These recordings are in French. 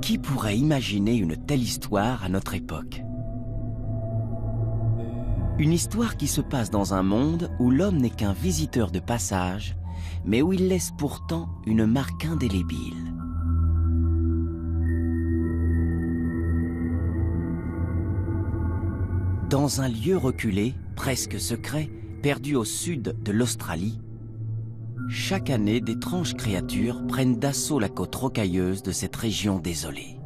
Qui pourrait imaginer une telle histoire à notre époque? Une histoire qui se passe dans un monde où l'homme n'est qu'un visiteur de passage, mais où il laisse pourtant une marque indélébile. Dans un lieu reculé, presque secret, perdu au sud de l'Australie, chaque année, d'étranges créatures prennent d'assaut la côte rocailleuse de cette région désolée.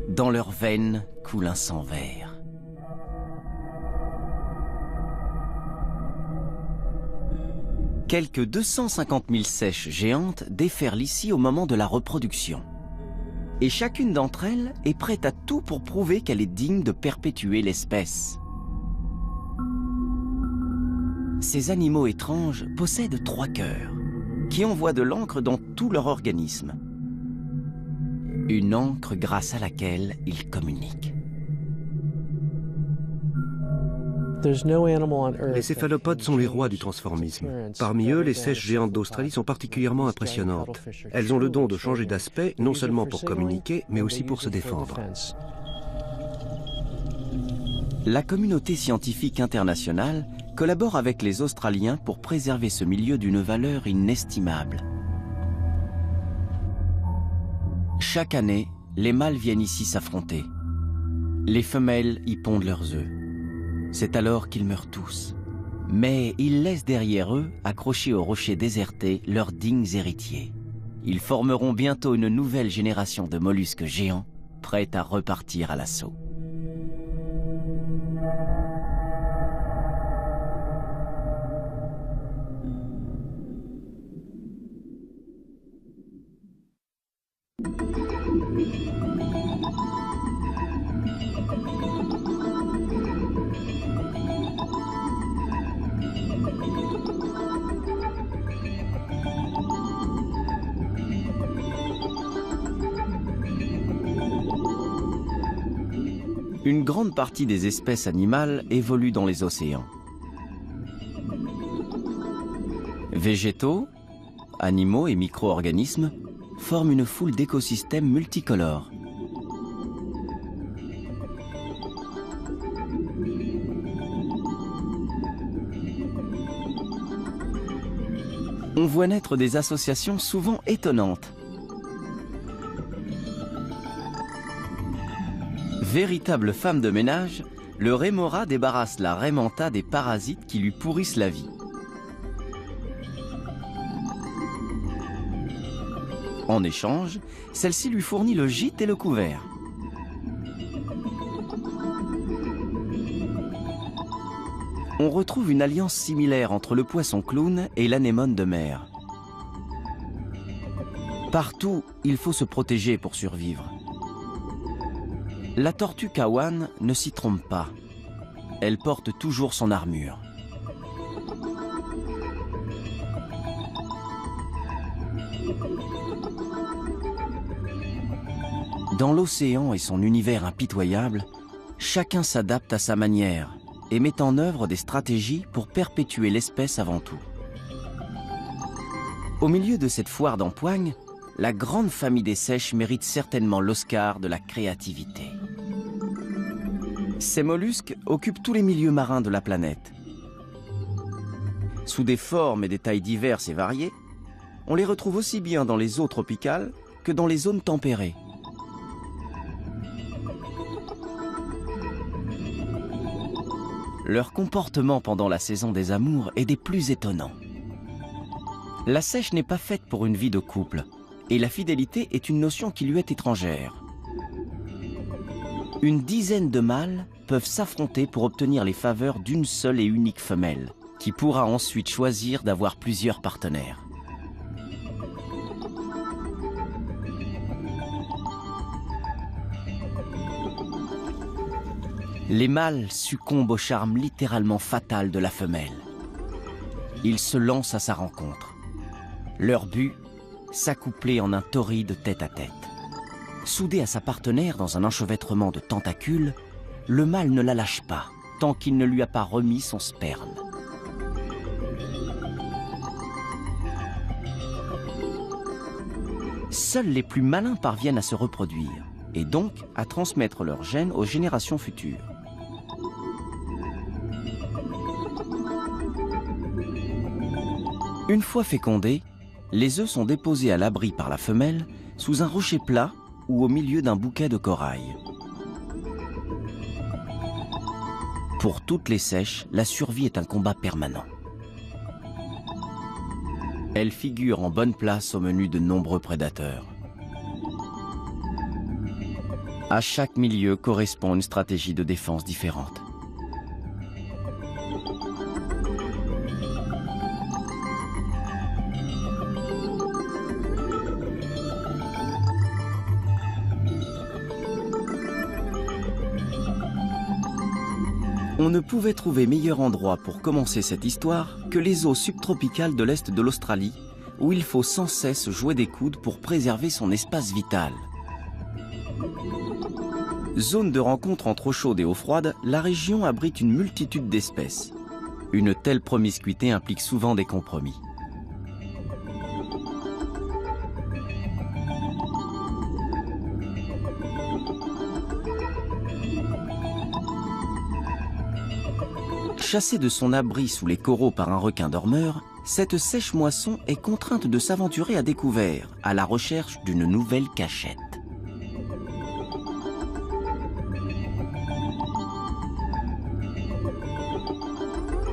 Dans leurs veines coule un sang vert. Quelques 250 000 seiches géantes déferlent ici au moment de la reproduction. Et chacune d'entre elles est prête à tout pour prouver qu'elle est digne de perpétuer l'espèce. Ces animaux étranges possèdent 3 cœurs, qui envoient de l'encre dans tout leur organisme. Une encre grâce à laquelle ils communiquent. Les céphalopodes sont les rois du transformisme. Parmi eux, les seiches géantes d'Australie sont particulièrement impressionnantes. Elles ont le don de changer d'aspect, non seulement pour communiquer, mais aussi pour se défendre. La communauté scientifique internationale collabore avec les Australiens pour préserver ce milieu d'une valeur inestimable. Chaque année, les mâles viennent ici s'affronter. Les femelles y pondent leurs œufs. C'est alors qu'ils meurent tous. Mais ils laissent derrière eux, accrochés aux rochers désertés, leurs dignes héritiers. Ils formeront bientôt une nouvelle génération de mollusques géants, prêts à repartir à l'assaut. Une grande partie des espèces animales évoluent dans les océans. Végétaux, animaux et micro-organismes forment une foule d'écosystèmes multicolores. On voit naître des associations souvent étonnantes. Véritable femme de ménage, le rémora débarrasse la rémanta des parasites qui lui pourrissent la vie. En échange, celle-ci lui fournit le gîte et le couvert. On retrouve une alliance similaire entre le poisson clown et l'anémone de mer. Partout, il faut se protéger pour survivre. La tortue Kawan ne s'y trompe pas. Elle porte toujours son armure. Dans l'océan et son univers impitoyable, chacun s'adapte à sa manière et met en œuvre des stratégies pour perpétuer l'espèce avant tout. Au milieu de cette foire d'empoigne, la grande famille des seiches mérite certainement l'Oscar de la créativité. Ces mollusques occupent tous les milieux marins de la planète. Sous des formes et des tailles diverses et variées, on les retrouve aussi bien dans les eaux tropicales que dans les zones tempérées. Leur comportement pendant la saison des amours est des plus étonnants. La seiche n'est pas faite pour une vie de couple, et la fidélité est une notion qui lui est étrangère. Une dizaine de mâles peuvent s'affronter pour obtenir les faveurs d'une seule et unique femelle, qui pourra ensuite choisir d'avoir plusieurs partenaires. Les mâles succombent au charme littéralement fatal de la femelle. Ils se lancent à sa rencontre. Leur but, s'accoupler en un torride tête-à-tête. Soudé à sa partenaire dans un enchevêtrement de tentacules, le mâle ne la lâche pas, tant qu'il ne lui a pas remis son sperme. Seuls les plus malins parviennent à se reproduire, et donc à transmettre leurs gènes aux générations futures. Une fois fécondés, les œufs sont déposés à l'abri par la femelle sous un rocher plat ou au milieu d'un bouquet de corail. Pour toutes les seiches, la survie est un combat permanent. Elle figure en bonne place au menu de nombreux prédateurs. À chaque milieu correspond une stratégie de défense différente. On ne pouvait trouver meilleur endroit pour commencer cette histoire que les eaux subtropicales de l'est de l'Australie, où il faut sans cesse jouer des coudes pour préserver son espace vital. Zone de rencontre entre eau chaude et eau froide, la région abrite une multitude d'espèces. Une telle promiscuité implique souvent des compromis. Chassée de son abri sous les coraux par un requin dormeur, cette sèche-moisson est contrainte de s'aventurer à découvert, à la recherche d'une nouvelle cachette.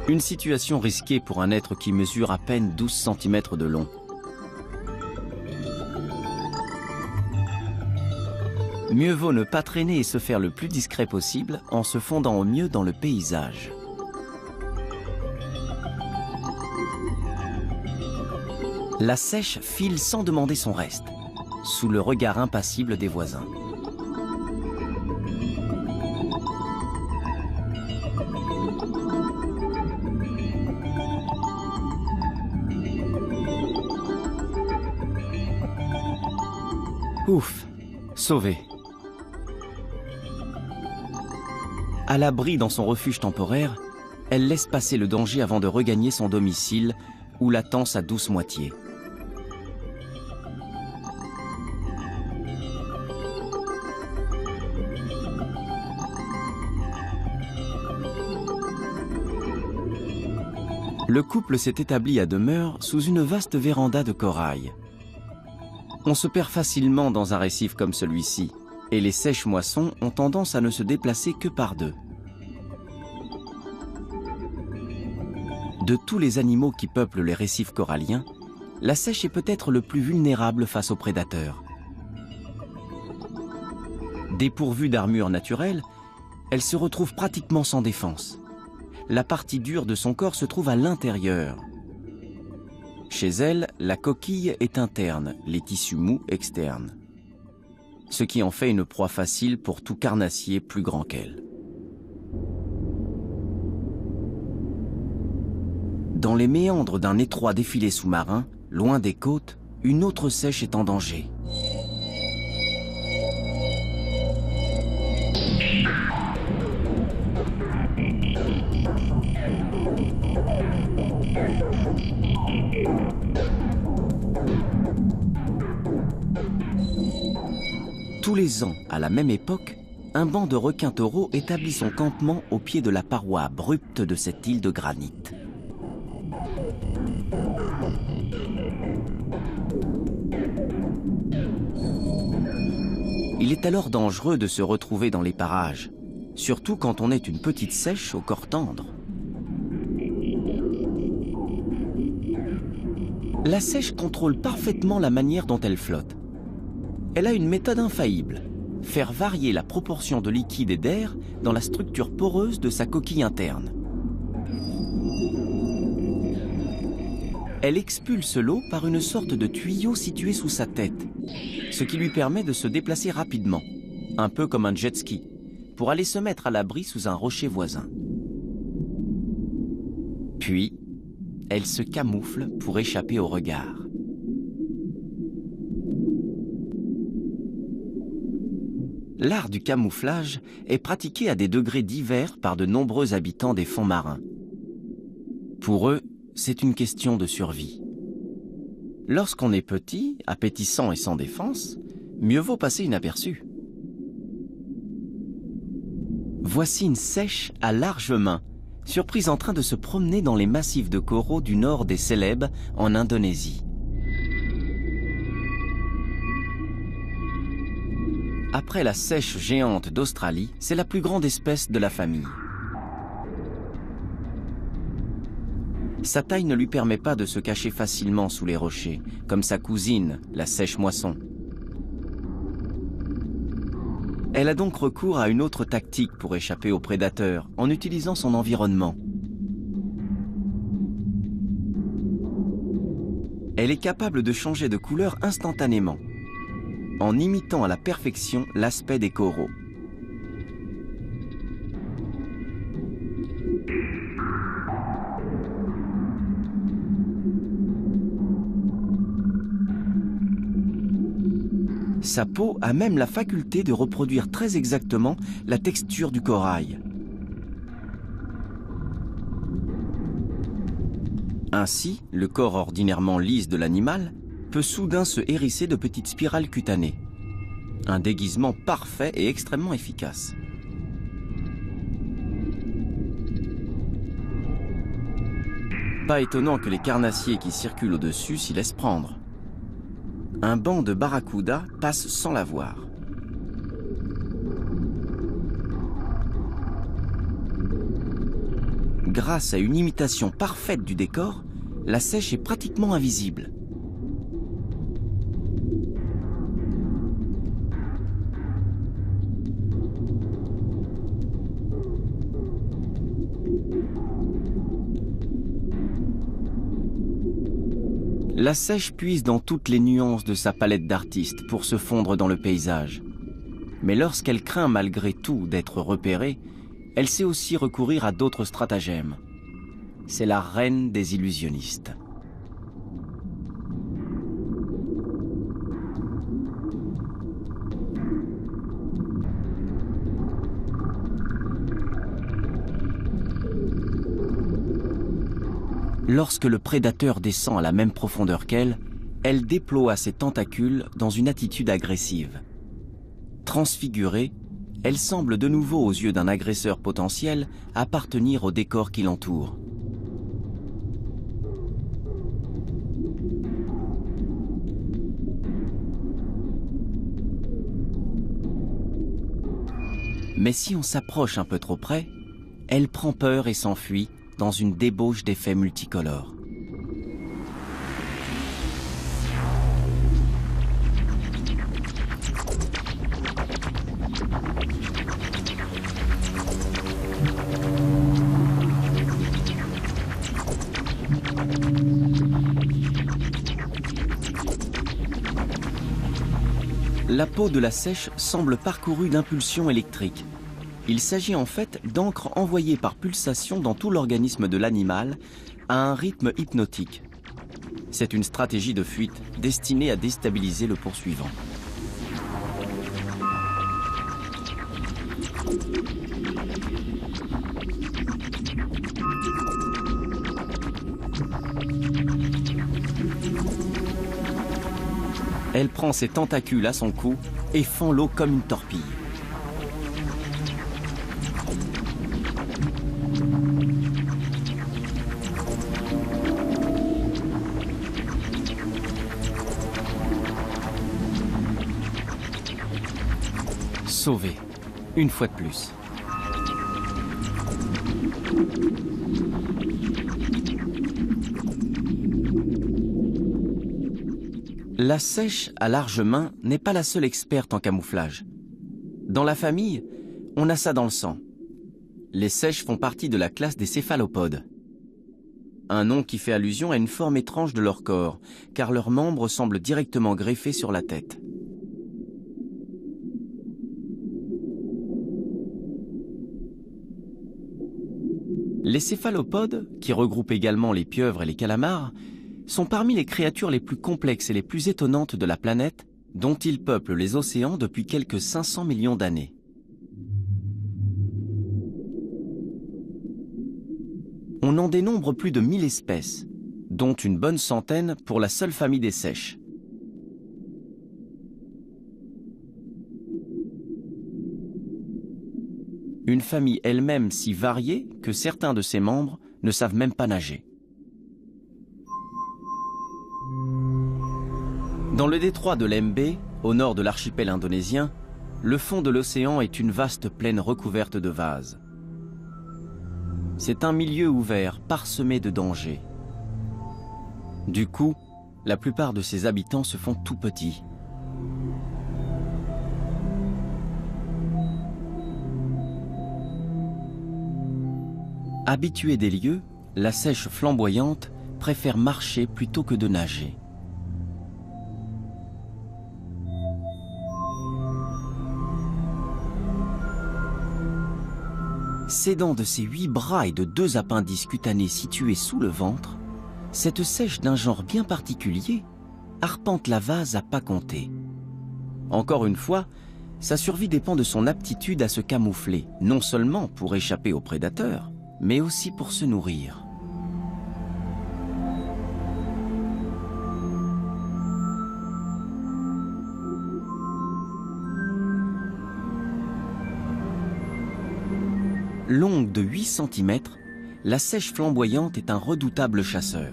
Une situation risquée pour un être qui mesure à peine 12 cm de long. Mieux vaut ne pas traîner et se faire le plus discret possible en se fondant au mieux dans le paysage. La sèche file sans demander son reste, sous le regard impassible des voisins. Ouf, sauvé. À l'abri dans son refuge temporaire, elle laisse passer le danger avant de regagner son domicile où l'attend sa douce moitié. Le couple s'est établi à demeure sous une vaste véranda de corail. On se perd facilement dans un récif comme celui-ci, et les sèches-moissons ont tendance à ne se déplacer que par deux. De tous les animaux qui peuplent les récifs coralliens, la sèche est peut-être le plus vulnérable face aux prédateurs. Dépourvue d'armure naturelle, elle se retrouve pratiquement sans défense. La partie dure de son corps se trouve à l'intérieur. Chez elle, la coquille est interne, les tissus mous externes. Ce qui en fait une proie facile pour tout carnassier plus grand qu'elle. Dans les méandres d'un étroit défilé sous-marin, loin des côtes, une autre sèche est en danger. Tous les ans, à la même époque, un banc de requins-taureaux établit son campement au pied de la paroi abrupte de cette île de granit. Il est alors dangereux de se retrouver dans les parages, surtout quand on est une petite sèche au corps tendre. La sèche contrôle parfaitement la manière dont elle flotte. Elle a une méthode infaillible, faire varier la proportion de liquide et d'air dans la structure poreuse de sa coquille interne. Elle expulse l'eau par une sorte de tuyau situé sous sa tête, ce qui lui permet de se déplacer rapidement, un peu comme un jet ski, pour aller se mettre à l'abri sous un rocher voisin. Puis, elle se camoufle pour échapper au regard. L'art du camouflage est pratiqué à des degrés divers par de nombreux habitants des fonds marins. Pour eux, c'est une question de survie. Lorsqu'on est petit, appétissant et sans défense, mieux vaut passer inaperçu. Voici une seiche à larges mains, surprise en train de se promener dans les massifs de coraux du nord des Célèbes en Indonésie. Après la seiche géante d'Australie, c'est la plus grande espèce de la famille. Sa taille ne lui permet pas de se cacher facilement sous les rochers, comme sa cousine, la sèche-moisson. Elle a donc recours à une autre tactique pour échapper aux prédateurs, en utilisant son environnement. Elle est capable de changer de couleur instantanément, en imitant à la perfection l'aspect des coraux. Sa peau a même la faculté de reproduire très exactement la texture du corail. Ainsi, le corps ordinairement lisse de l'animal peut soudain se hérisser de petites spirales cutanées. Un déguisement parfait et extrêmement efficace. Pas étonnant que les carnassiers qui circulent au-dessus s'y laissent prendre. Un banc de barracuda passe sans la voir. Grâce à une imitation parfaite du décor, la seiche est pratiquement invisible. La seiche puise dans toutes les nuances de sa palette d'artistes pour se fondre dans le paysage. Mais lorsqu'elle craint malgré tout d'être repérée, elle sait aussi recourir à d'autres stratagèmes. C'est la reine des illusionnistes. Lorsque le prédateur descend à la même profondeur qu'elle, elle déploie ses tentacules dans une attitude agressive. Transfigurée, elle semble de nouveau aux yeux d'un agresseur potentiel appartenir au décor qui l'entoure. Mais si on s'approche un peu trop près, elle prend peur et s'enfuit dans une débauche d'effets multicolores. La peau de la seiche semble parcourue d'impulsions électriques. Il s'agit en fait d'encre envoyée par pulsation dans tout l'organisme de l'animal à un rythme hypnotique. C'est une stratégie de fuite destinée à déstabiliser le poursuivant. Elle prend ses tentacules à son cou et fend l'eau comme une torpille. Sauvé, une fois de plus. La seiche à larges mains n'est pas la seule experte en camouflage. Dans la famille, on a ça dans le sang. Les seiches font partie de la classe des céphalopodes. Un nom qui fait allusion à une forme étrange de leur corps, car leurs membres semblent directement greffés sur la tête. Les céphalopodes, qui regroupent également les pieuvres et les calamars, sont parmi les créatures les plus complexes et les plus étonnantes de la planète, dont ils peuplent les océans depuis quelques 500 millions d'années. On en dénombre plus de 1000 espèces, dont une bonne centaine pour la seule famille des seiches. Une famille elle-même si variée que certains de ses membres ne savent même pas nager. Dans le détroit de Lembeh, au nord de l'archipel indonésien, le fond de l'océan est une vaste plaine recouverte de vases. C'est un milieu ouvert, parsemé de dangers. Du coup, la plupart de ses habitants se font tout petits. Habituée des lieux, la seiche flamboyante préfère marcher plutôt que de nager. S'aidant de ses 8 bras et de 2 appendices cutanés situés sous le ventre, cette seiche d'un genre bien particulier arpente la vase à pas compter. Encore une fois, sa survie dépend de son aptitude à se camoufler, non seulement pour échapper aux prédateurs, mais aussi pour se nourrir. Longue de 8 cm, la seiche flamboyante est un redoutable chasseur.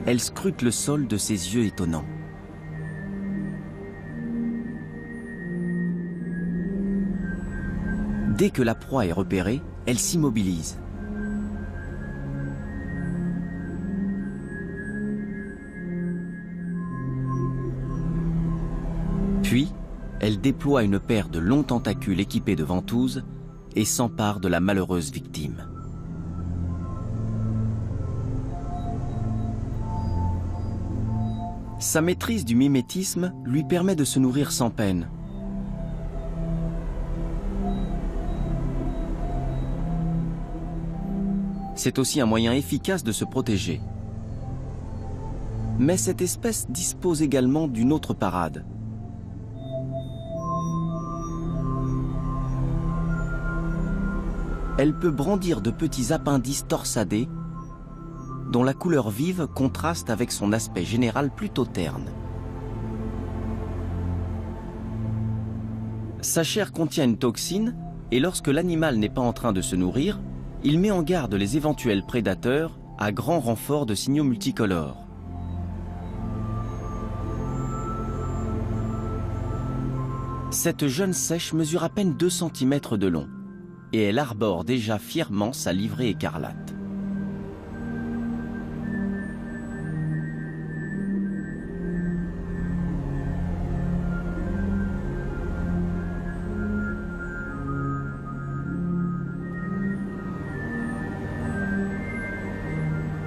Elle scrute le sol de ses yeux étonnants. Dès que la proie est repérée, elle s'immobilise. Puis, elle déploie une paire de longs tentacules équipés de ventouses et s'empare de la malheureuse victime. Sa maîtrise du mimétisme lui permet de se nourrir sans peine. C'est aussi un moyen efficace de se protéger. Mais cette espèce dispose également d'une autre parade. Elle peut brandir de petits appendices torsadés dont la couleur vive contraste avec son aspect général plutôt terne. Sa chair contient une toxine et lorsque l'animal n'est pas en train de se nourrir, il met en garde les éventuels prédateurs à grand renfort de signaux multicolores. Cette jeune seiche mesure à peine 2 cm de long et elle arbore déjà fièrement sa livrée écarlate.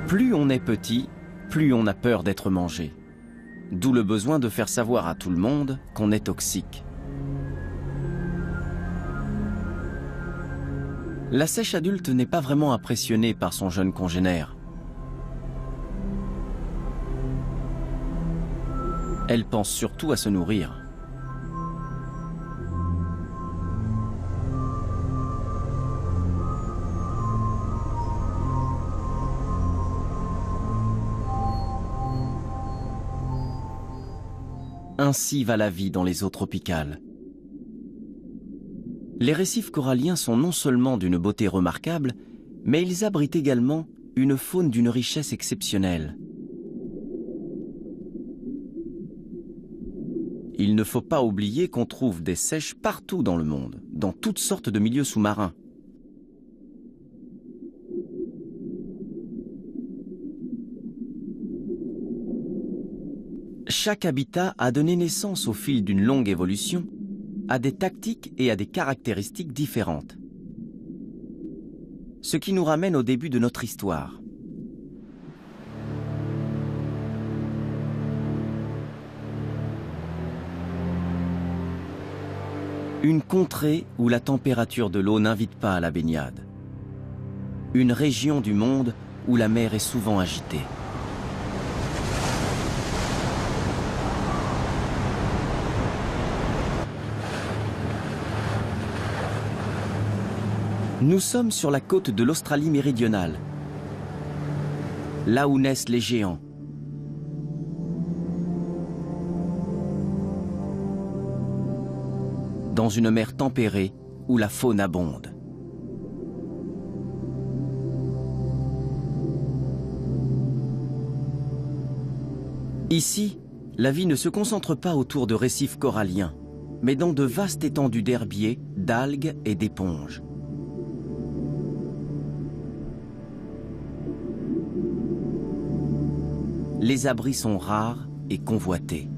Plus on est petit, plus on a peur d'être mangé. D'où le besoin de faire savoir à tout le monde qu'on est toxique. La seiche adulte n'est pas vraiment impressionnée par son jeune congénère. Elle pense surtout à se nourrir. Ainsi va la vie dans les eaux tropicales. Les récifs coralliens sont non seulement d'une beauté remarquable, mais ils abritent également une faune d'une richesse exceptionnelle. Il ne faut pas oublier qu'on trouve des seiches partout dans le monde, dans toutes sortes de milieux sous-marins. Chaque habitat a donné naissance au fil d'une longue évolution à des tactiques et à des caractéristiques différentes. Ce qui nous ramène au début de notre histoire. Une contrée où la température de l'eau n'invite pas à la baignade. Une région du monde où la mer est souvent agitée. Nous sommes sur la côte de l'Australie méridionale, là où naissent les géants. Dans une mer tempérée où la faune abonde. Ici, la vie ne se concentre pas autour de récifs coralliens, mais dans de vastes étendues d'herbiers, d'algues et d'éponges. Les abris sont rares et convoités.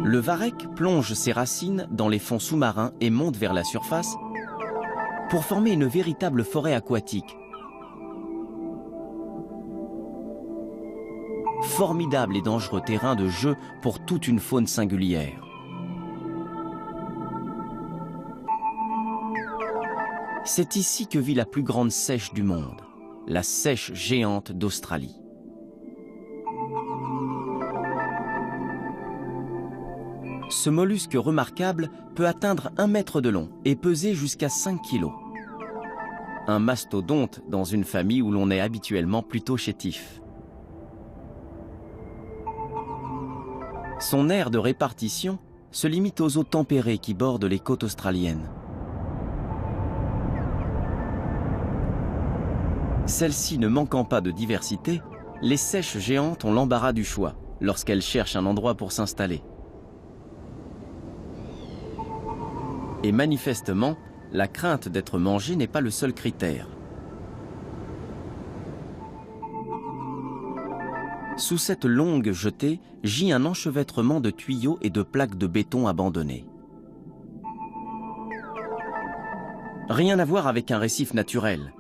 Le varech plonge ses racines dans les fonds sous-marins et monte vers la surface pour former une véritable forêt aquatique. Formidable et dangereux terrain de jeu pour toute une faune singulière. C'est ici que vit la plus grande seiche du monde, la seiche géante d'Australie. Ce mollusque remarquable peut atteindre 1 mètre de long et peser jusqu'à 5 kilos. Un mastodonte dans une famille où l'on est habituellement plutôt chétif. Son aire de répartition se limite aux eaux tempérées qui bordent les côtes australiennes. Celles-ci ne manquant pas de diversité, les seiches géantes ont l'embarras du choix lorsqu'elles cherchent un endroit pour s'installer. Et manifestement, la crainte d'être mangé n'est pas le seul critère. Sous cette longue jetée, gît un enchevêtrement de tuyaux et de plaques de béton abandonnées. Rien à voir avec un récif naturel.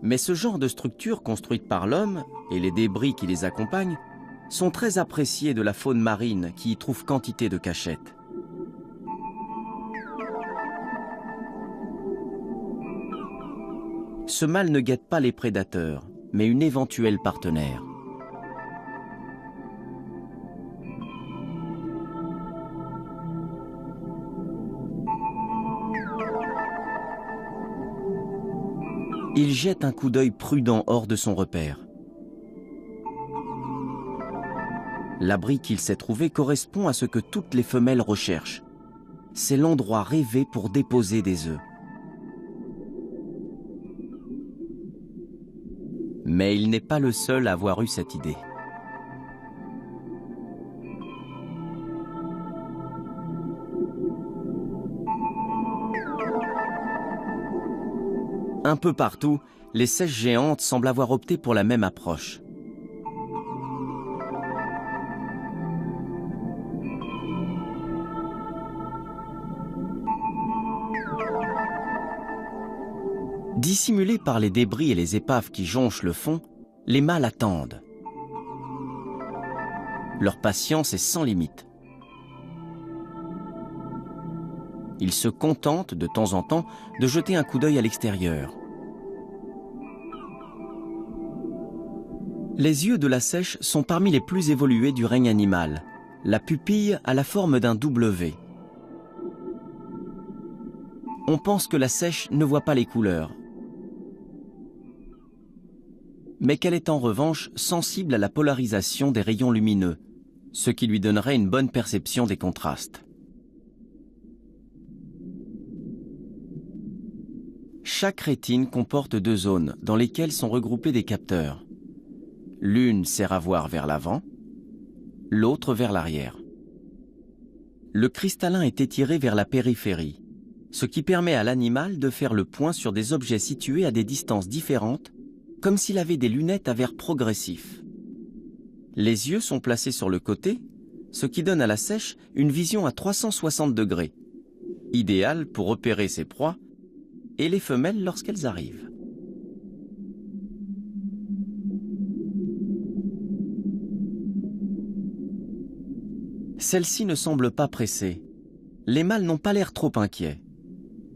Mais ce genre de structures construites par l'homme et les débris qui les accompagnent sont très appréciés de la faune marine qui y trouve quantité de cachettes. Ce mâle ne guette pas les prédateurs, mais une éventuelle partenaire. Il jette un coup d'œil prudent hors de son repère. L'abri qu'il s'est trouvé correspond à ce que toutes les femelles recherchent. C'est l'endroit rêvé pour déposer des œufs. Mais il n'est pas le seul à avoir eu cette idée. Un peu partout, les seiches géantes semblent avoir opté pour la même approche. Dissimulés par les débris et les épaves qui jonchent le fond, les mâles attendent. Leur patience est sans limite. Ils se contentent de temps en temps de jeter un coup d'œil à l'extérieur. Les yeux de la seiche sont parmi les plus évolués du règne animal. La pupille a la forme d'un W. On pense que la seiche ne voit pas les couleurs, mais qu'elle est en revanche sensible à la polarisation des rayons lumineux, ce qui lui donnerait une bonne perception des contrastes. Chaque rétine comporte 2 zones dans lesquelles sont regroupés des capteurs. L'une sert à voir vers l'avant, l'autre vers l'arrière. Le cristallin est étiré vers la périphérie, ce qui permet à l'animal de faire le point sur des objets situés à des distances différentes, comme s'il avait des lunettes à verre progressif. Les yeux sont placés sur le côté, ce qui donne à la seiche une vision à 360 degrés, idéale pour repérer ses proies et les femelles lorsqu'elles arrivent. Celles-ci ne semblent pas pressées. Les mâles n'ont pas l'air trop inquiets.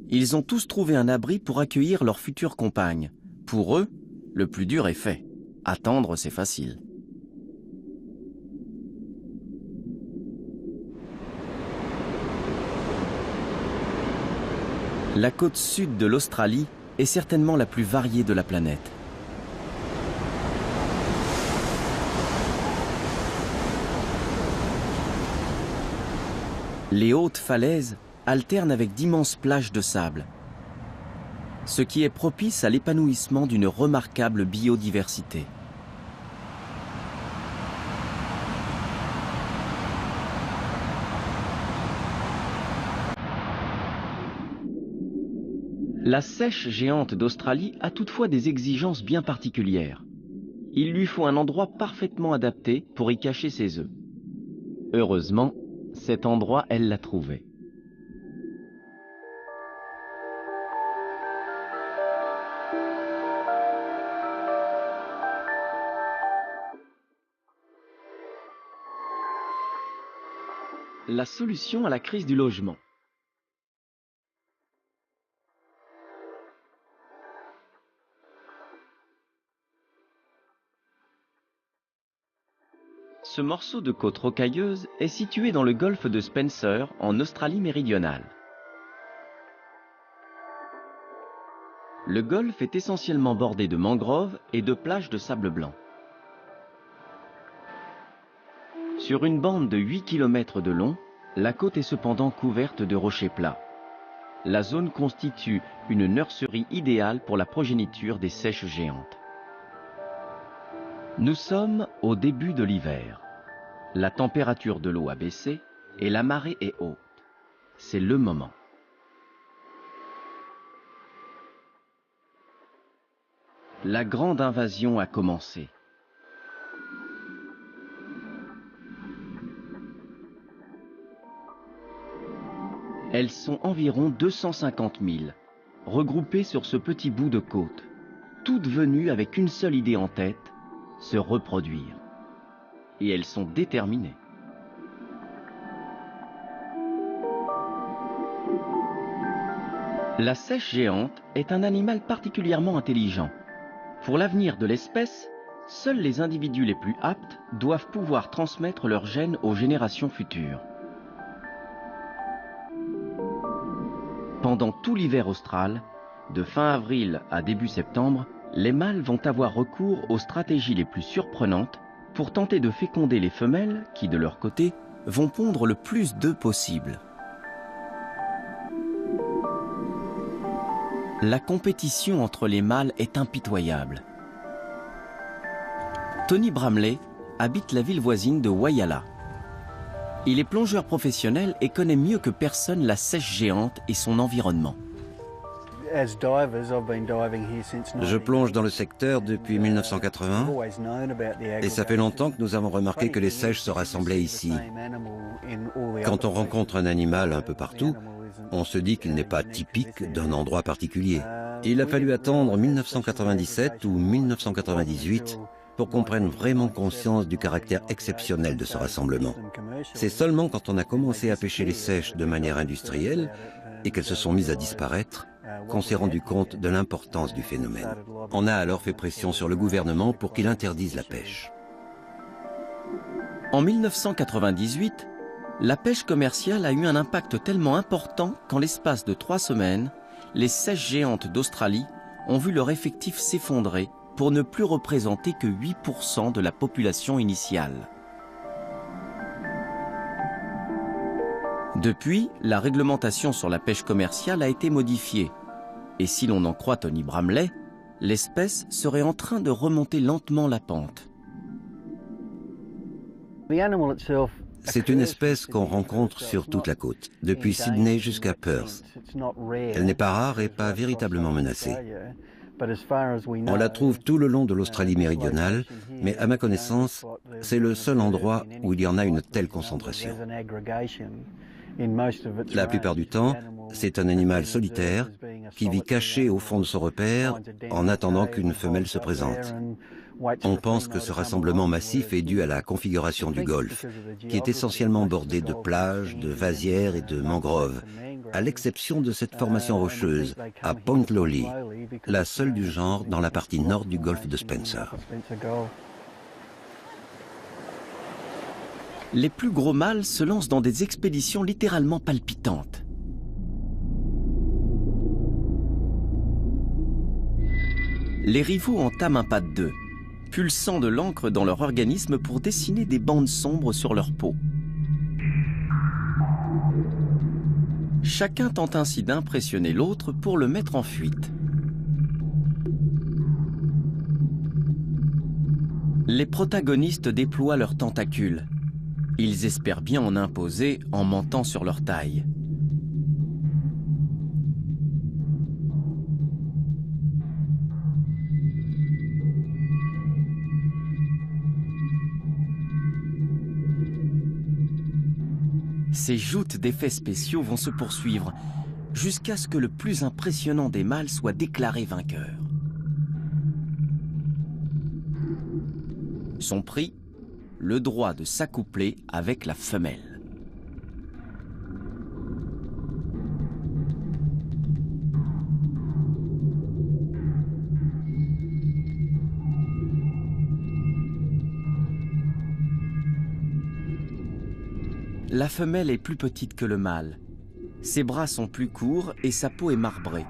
Ils ont tous trouvé un abri pour accueillir leur future compagne. Pour eux, le plus dur est fait. Attendre, c'est facile. La côte sud de l'Australie est certainement la plus variée de la planète. Les hautes falaises alternent avec d'immenses plages de sable, ce qui est propice à l'épanouissement d'une remarquable biodiversité. La seiche géante d'Australie a toutefois des exigences bien particulières. Il lui faut un endroit parfaitement adapté pour y cacher ses œufs. Heureusement, cet endroit, elle l'a trouvé. La solution à la crise du logement. Ce morceau de côte rocailleuse est situé dans le golfe de Spencer, en Australie méridionale. Le golfe est essentiellement bordé de mangroves et de plages de sable blanc. Sur une bande de 8 km de long, la côte est cependant couverte de rochers plats. La zone constitue une nurserie idéale pour la progéniture des seiches géantes. Nous sommes au début de l'hiver. La température de l'eau a baissé et la marée est haute. C'est le moment. La grande invasion a commencé. Elles sont environ 250 000, regroupées sur ce petit bout de côte, toutes venues avec une seule idée en tête, se reproduire. Et elles sont déterminées. La seiche géante est un animal particulièrement intelligent. Pour l'avenir de l'espèce, seuls les individus les plus aptes doivent pouvoir transmettre leurs gènes aux générations futures. Pendant tout l'hiver austral, de fin avril à début septembre, les mâles vont avoir recours aux stratégies les plus surprenantes pour tenter de féconder les femelles qui, de leur côté, vont pondre le plus d'œufs possible. La compétition entre les mâles est impitoyable. Tony Bramley habite la ville voisine de Whyalla. Il est plongeur professionnel et connaît mieux que personne la seiche géante et son environnement. Je plonge dans le secteur depuis 1980 et ça fait longtemps que nous avons remarqué que les seiches se rassemblaient ici. Quand on rencontre un animal un peu partout, on se dit qu'il n'est pas typique d'un endroit particulier. Il a fallu attendre 1997 ou 1998 pour qu'on prenne vraiment conscience du caractère exceptionnel de ce rassemblement. C'est seulement quand on a commencé à pêcher les seiches de manière industrielle et qu'elles se sont mises à disparaître qu'on s'est rendu compte de l'importance du phénomène. On a alors fait pression sur le gouvernement pour qu'il interdise la pêche. En 1998, la pêche commerciale a eu un impact tellement important qu'en l'espace de 3 semaines, les seiches géantes d'Australie ont vu leur effectif s'effondrer pour ne plus représenter que 8% de la population initiale. Depuis, la réglementation sur la pêche commerciale a été modifiée. Et si l'on en croit Tony Bramley, l'espèce serait en train de remonter lentement la pente. C'est une espèce qu'on rencontre sur toute la côte, depuis Sydney jusqu'à Perth. Elle n'est pas rare et pas véritablement menacée. On la trouve tout le long de l'Australie méridionale, mais à ma connaissance, c'est le seul endroit où il y en a une telle concentration. La plupart du temps, c'est un animal solitaire qui vit caché au fond de son repère en attendant qu'une femelle se présente. On pense que ce rassemblement massif est dû à la configuration du golfe, qui est essentiellement bordé de plages, de vasières et de mangroves, à l'exception de cette formation rocheuse, à Point Lowly, la seule du genre dans la partie nord du golfe de Spencer. Les plus gros mâles se lancent dans des expéditions littéralement palpitantes. Les rivaux entament un pas de deux, pulsant de l'encre dans leur organisme pour dessiner des bandes sombres sur leur peau. Chacun tente ainsi d'impressionner l'autre pour le mettre en fuite. Les protagonistes déploient leurs tentacules. Ils espèrent bien en imposer en mentant sur leur taille. Ces joutes d'effets spéciaux vont se poursuivre jusqu'à ce que le plus impressionnant des mâles soit déclaré vainqueur. Son prix, le droit de s'accoupler avec la femelle. La femelle est plus petite que le mâle. Ses bras sont plus courts et sa peau est marbrée.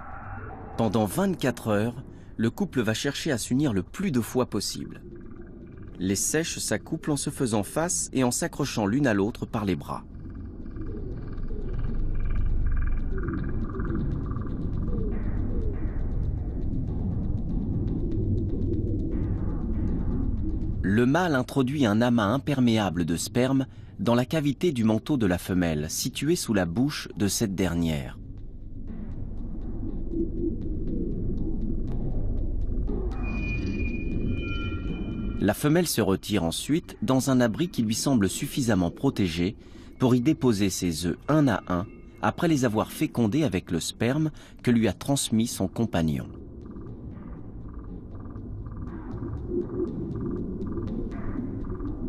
Pendant 24 heures, le couple va chercher à s'unir le plus de fois possible. Les seiches s'accouplent en se faisant face et en s'accrochant l'une à l'autre par les bras. Le mâle introduit un amas imperméable de sperme dans la cavité du manteau de la femelle, située sous la bouche de cette dernière. La femelle se retire ensuite dans un abri qui lui semble suffisamment protégé pour y déposer ses œufs un à un après les avoir fécondés avec le sperme que lui a transmis son compagnon.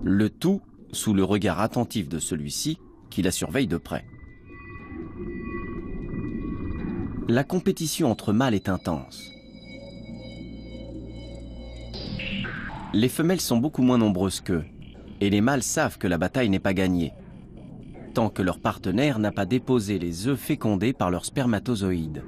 Le tout sous le regard attentif de celui-ci qui la surveille de près. La compétition entre mâles est intense. Les femelles sont beaucoup moins nombreuses qu'eux, et les mâles savent que la bataille n'est pas gagnée, tant que leur partenaire n'a pas déposé les œufs fécondés par leurs spermatozoïdes.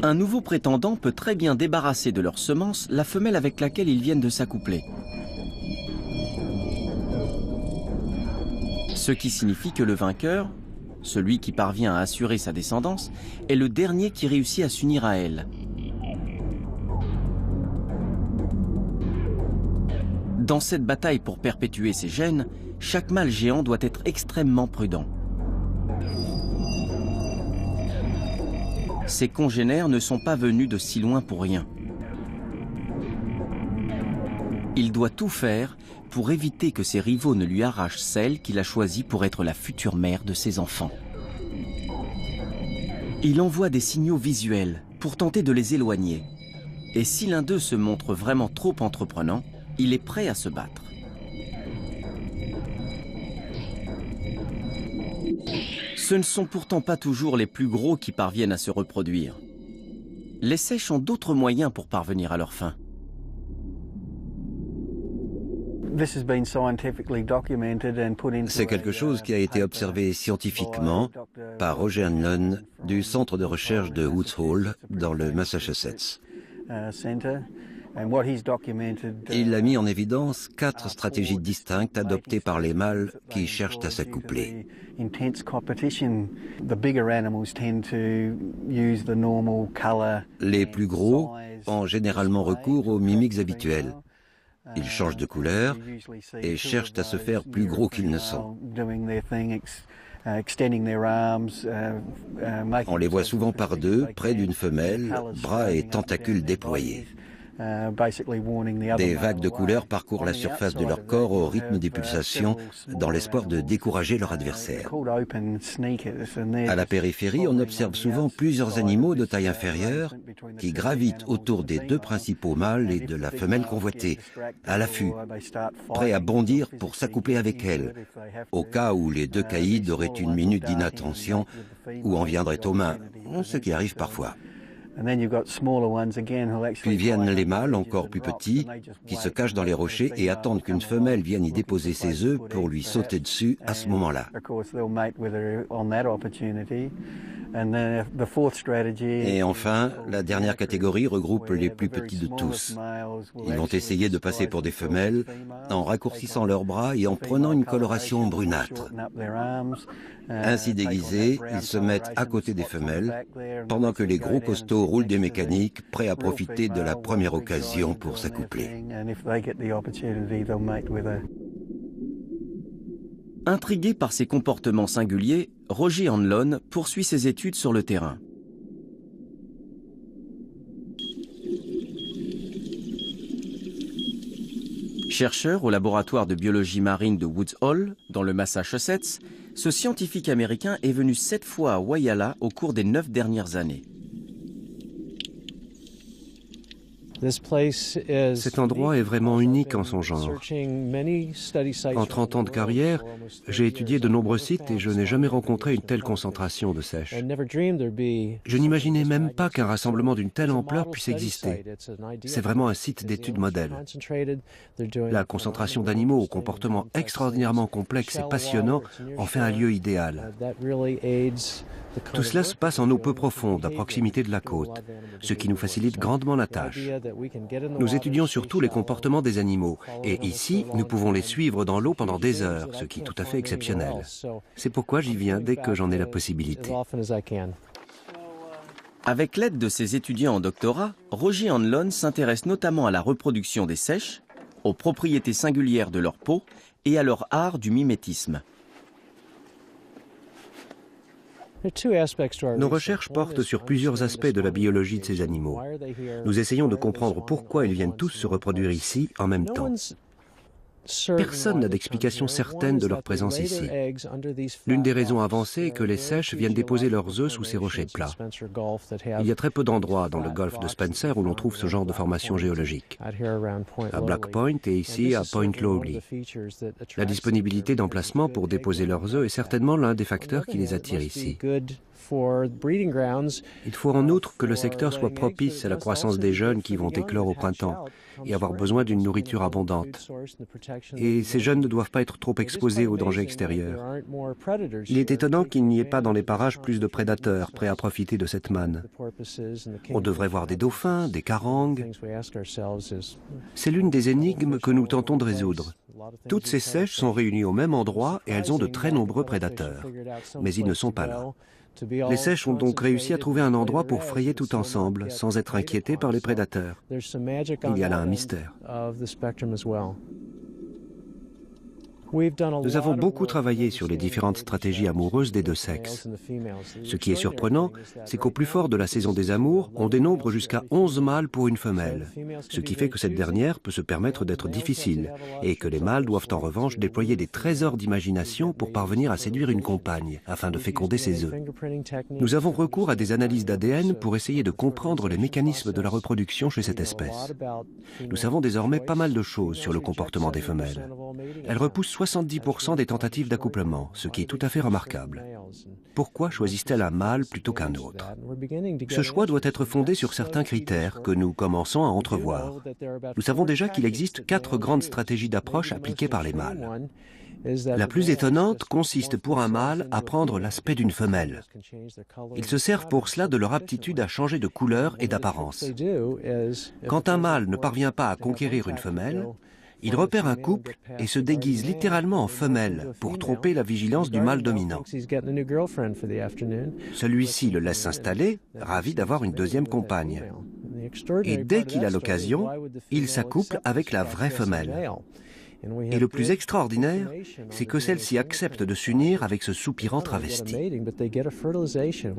Un nouveau prétendant peut très bien débarrasser de leurs semences la femelle avec laquelle ils viennent de s'accoupler. Ce qui signifie que le vainqueur, celui qui parvient à assurer sa descendance, est le dernier qui réussit à s'unir à elle. Dans cette bataille pour perpétuer ses gènes, chaque mâle géant doit être extrêmement prudent. Ses congénères ne sont pas venus de si loin pour rien. Il doit tout faire pour éviter que ses rivaux ne lui arrachent celle qu'il a choisie pour être la future mère de ses enfants. Il envoie des signaux visuels pour tenter de les éloigner. Et si l'un d'eux se montre vraiment trop entreprenant, il est prêt à se battre. Ce ne sont pourtant pas toujours les plus gros qui parviennent à se reproduire. Les seiches ont d'autres moyens pour parvenir à leur fin. C'est quelque chose qui a été observé scientifiquement par Roger Hanlon du centre de recherche de Woods Hole dans le Massachusetts. Il a mis en évidence 4 stratégies distinctes adoptées par les mâles qui cherchent à s'accoupler. Les plus gros ont généralement recours aux mimiques habituels. Ils changent de couleur et cherchent à se faire plus gros qu'ils ne sont. On les voit souvent par deux, près d'une femelle, bras et tentacules déployés. Des vagues de couleurs parcourent la surface de leur corps au rythme des pulsations, dans l'espoir de décourager leur adversaire. À la périphérie, on observe souvent plusieurs animaux de taille inférieure qui gravitent autour des deux principaux mâles et de la femelle convoitée, à l'affût, prêts à bondir pour s'accoupler avec elle, au cas où les deux caïds auraient une minute d'inattention ou en viendraient aux mains, ce qui arrive parfois. Puis viennent les mâles encore plus petits qui se cachent dans les rochers et attendent qu'une femelle vienne y déposer ses œufs pour lui sauter dessus à ce moment-là. Et enfin, la dernière catégorie regroupe les plus petits de tous. Ils vont essayer de passer pour des femelles en raccourcissant leurs bras et en prenant une coloration brunâtre. Ainsi déguisés, ils se mettent à côté des femelles, pendant que les gros costauds roulent des mécaniques, prêts à profiter de la première occasion pour s'accoupler. Intrigué par ses comportements singuliers, Roger Hanlon poursuit ses études sur le terrain. Chercheur au laboratoire de biologie marine de Woods Hole, dans le Massachusetts, ce scientifique américain est venu 7 fois à Whyalla au cours des 9 dernières années. Cet endroit est vraiment unique en son genre. En 30 ans de carrière, j'ai étudié de nombreux sites et je n'ai jamais rencontré une telle concentration de seiches. Je n'imaginais même pas qu'un rassemblement d'une telle ampleur puisse exister. C'est vraiment un site d'étude modèle. La concentration d'animaux au comportement extraordinairement complexe et passionnant en fait un lieu idéal. Tout cela se passe en eau peu profonde, à proximité de la côte, ce qui nous facilite grandement la tâche. Nous étudions surtout les comportements des animaux, et ici, nous pouvons les suivre dans l'eau pendant des heures, ce qui est tout à fait exceptionnel. C'est pourquoi j'y viens dès que j'en ai la possibilité. Avec l'aide de ses étudiants en doctorat, Roger Hanlon s'intéresse notamment à la reproduction des seiches, aux propriétés singulières de leur peau et à leur art du mimétisme. Nos recherches portent sur plusieurs aspects de la biologie de ces animaux. Nous essayons de comprendre pourquoi ils viennent tous se reproduire ici en même temps. Personne n'a d'explication certaine de leur présence ici. L'une des raisons avancées est que les seiches viennent déposer leurs œufs sous ces rochers plats. Il y a très peu d'endroits dans le golfe de Spencer où l'on trouve ce genre de formation géologique. À Black Point et ici à Point Lowry. La disponibilité d'emplacements pour déposer leurs œufs est certainement l'un des facteurs qui les attire ici. Il faut en outre que le secteur soit propice à la croissance des jeunes qui vont éclore au printemps et avoir besoin d'une nourriture abondante. Et ces jeunes ne doivent pas être trop exposés aux dangers extérieurs. Il est étonnant qu'il n'y ait pas dans les parages plus de prédateurs prêts à profiter de cette manne. On devrait voir des dauphins, des carangues. C'est l'une des énigmes que nous tentons de résoudre. Toutes ces seiches sont réunies au même endroit et elles ont de très nombreux prédateurs. Mais ils ne sont pas là. Les seiches ont donc réussi à trouver un endroit pour frayer tout ensemble, sans être inquiétées par les prédateurs. Il y a là un mystère. Nous avons beaucoup travaillé sur les différentes stratégies amoureuses des deux sexes. Ce qui est surprenant, c'est qu'au plus fort de la saison des amours, on dénombre jusqu'à 11 mâles pour une femelle, ce qui fait que cette dernière peut se permettre d'être difficile, et que les mâles doivent en revanche déployer des trésors d'imagination pour parvenir à séduire une compagne, afin de féconder ses œufs. Nous avons recours à des analyses d'ADN pour essayer de comprendre les mécanismes de la reproduction chez cette espèce. Nous savons désormais pas mal de choses sur le comportement des femelles. Elles repoussent 70% des tentatives d'accouplement, ce qui est tout à fait remarquable. Pourquoi choisissent-elles un mâle plutôt qu'un autre? Ce choix doit être fondé sur certains critères que nous commençons à entrevoir. Nous savons déjà qu'il existe 4 grandes stratégies d'approche appliquées par les mâles. La plus étonnante consiste pour un mâle à prendre l'aspect d'une femelle. Ils se servent pour cela de leur aptitude à changer de couleur et d'apparence. Quand un mâle ne parvient pas à conquérir une femelle, il repère un couple et se déguise littéralement en femelle pour tromper la vigilance du mâle dominant. Celui-ci le laisse s'installer, ravi d'avoir une deuxième compagne. Et dès qu'il a l'occasion, il s'accouple avec la vraie femelle. Et le plus extraordinaire, c'est que celle-ci accepte de s'unir avec ce soupirant travesti.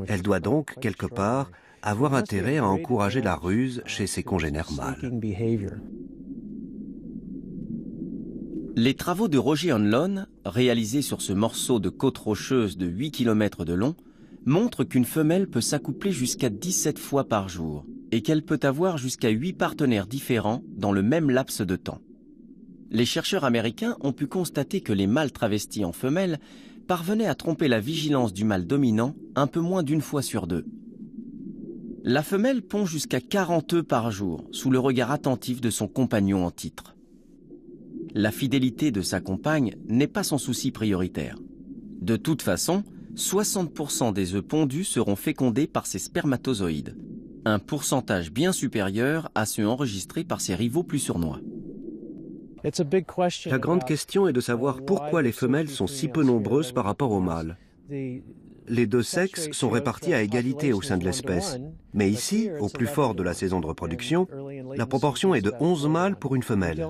Elle doit donc, quelque part, avoir intérêt à encourager la ruse chez ses congénères mâles. Les travaux de Roger Hanlon, réalisés sur ce morceau de côte rocheuse de 8 km de long, montrent qu'une femelle peut s'accoupler jusqu'à 17 fois par jour et qu'elle peut avoir jusqu'à 8 partenaires différents dans le même laps de temps. Les chercheurs américains ont pu constater que les mâles travestis en femelles parvenaient à tromper la vigilance du mâle dominant un peu moins d'une fois sur 2. La femelle pond jusqu'à 40 œufs par jour, sous le regard attentif de son compagnon en titre. La fidélité de sa compagne n'est pas son souci prioritaire. De toute façon, 60% des œufs pondus seront fécondés par ses spermatozoïdes, un pourcentage bien supérieur à ceux enregistrés par ses rivaux plus sournois. La grande question est de savoir pourquoi les femelles sont si peu nombreuses par rapport aux mâles. Les deux sexes sont répartis à égalité au sein de l'espèce. Mais ici, au plus fort de la saison de reproduction, la proportion est de 11 mâles pour une femelle.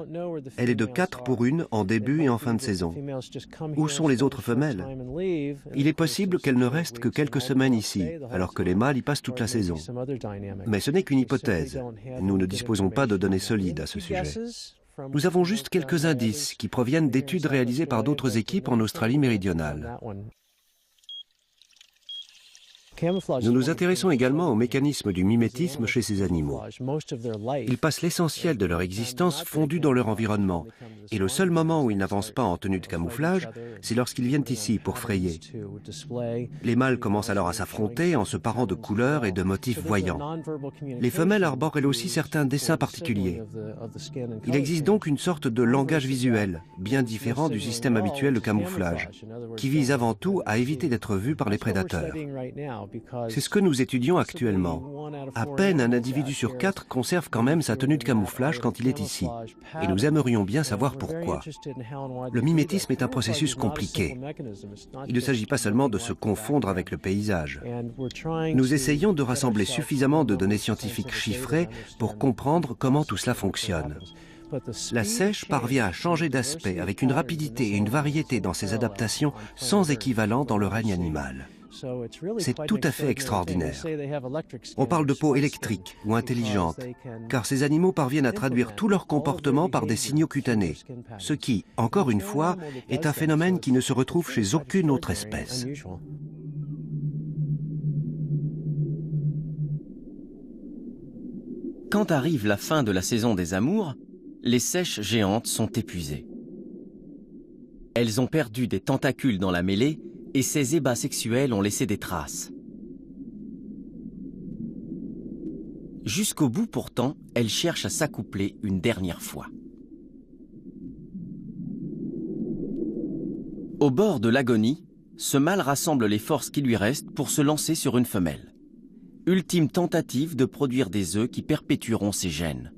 Elle est de 4 pour une en début et en fin de saison. Où sont les autres femelles? Il est possible qu'elles ne restent que quelques semaines ici, alors que les mâles y passent toute la saison. Mais ce n'est qu'une hypothèse. Nous ne disposons pas de données solides à ce sujet. Nous avons juste quelques indices qui proviennent d'études réalisées par d'autres équipes en Australie méridionale. Nous nous intéressons également au mécanisme du mimétisme chez ces animaux. Ils passent l'essentiel de leur existence fondus dans leur environnement, et le seul moment où ils n'avancent pas en tenue de camouflage, c'est lorsqu'ils viennent ici pour frayer. Les mâles commencent alors à s'affronter en se parant de couleurs et de motifs voyants. Les femelles arborent elles aussi certains dessins particuliers. Il existe donc une sorte de langage visuel, bien différent du système habituel de camouflage, qui vise avant tout à éviter d'être vu par les prédateurs. C'est ce que nous étudions actuellement. À peine un individu sur 4 conserve quand même sa tenue de camouflage quand il est ici. Et nous aimerions bien savoir pourquoi. Le mimétisme est un processus compliqué. Il ne s'agit pas seulement de se confondre avec le paysage. Nous essayons de rassembler suffisamment de données scientifiques chiffrées pour comprendre comment tout cela fonctionne. La seiche parvient à changer d'aspect avec une rapidité et une variété dans ses adaptations sans équivalent dans le règne animal. C'est tout à fait extraordinaire. On parle de peau électrique ou intelligente, car ces animaux parviennent à traduire tout leur comportement par des signaux cutanés, ce qui, encore une fois, est un phénomène qui ne se retrouve chez aucune autre espèce. Quand arrive la fin de la saison des amours, les seiches géantes sont épuisées. Elles ont perdu des tentacules dans la mêlée et ces ébats sexuels ont laissé des traces. Jusqu'au bout pourtant, elles cherchent à s'accoupler une dernière fois. Au bord de l'agonie, ce mâle rassemble les forces qui lui restent pour se lancer sur une femelle. Ultime tentative de produire des œufs qui perpétueront ses gènes.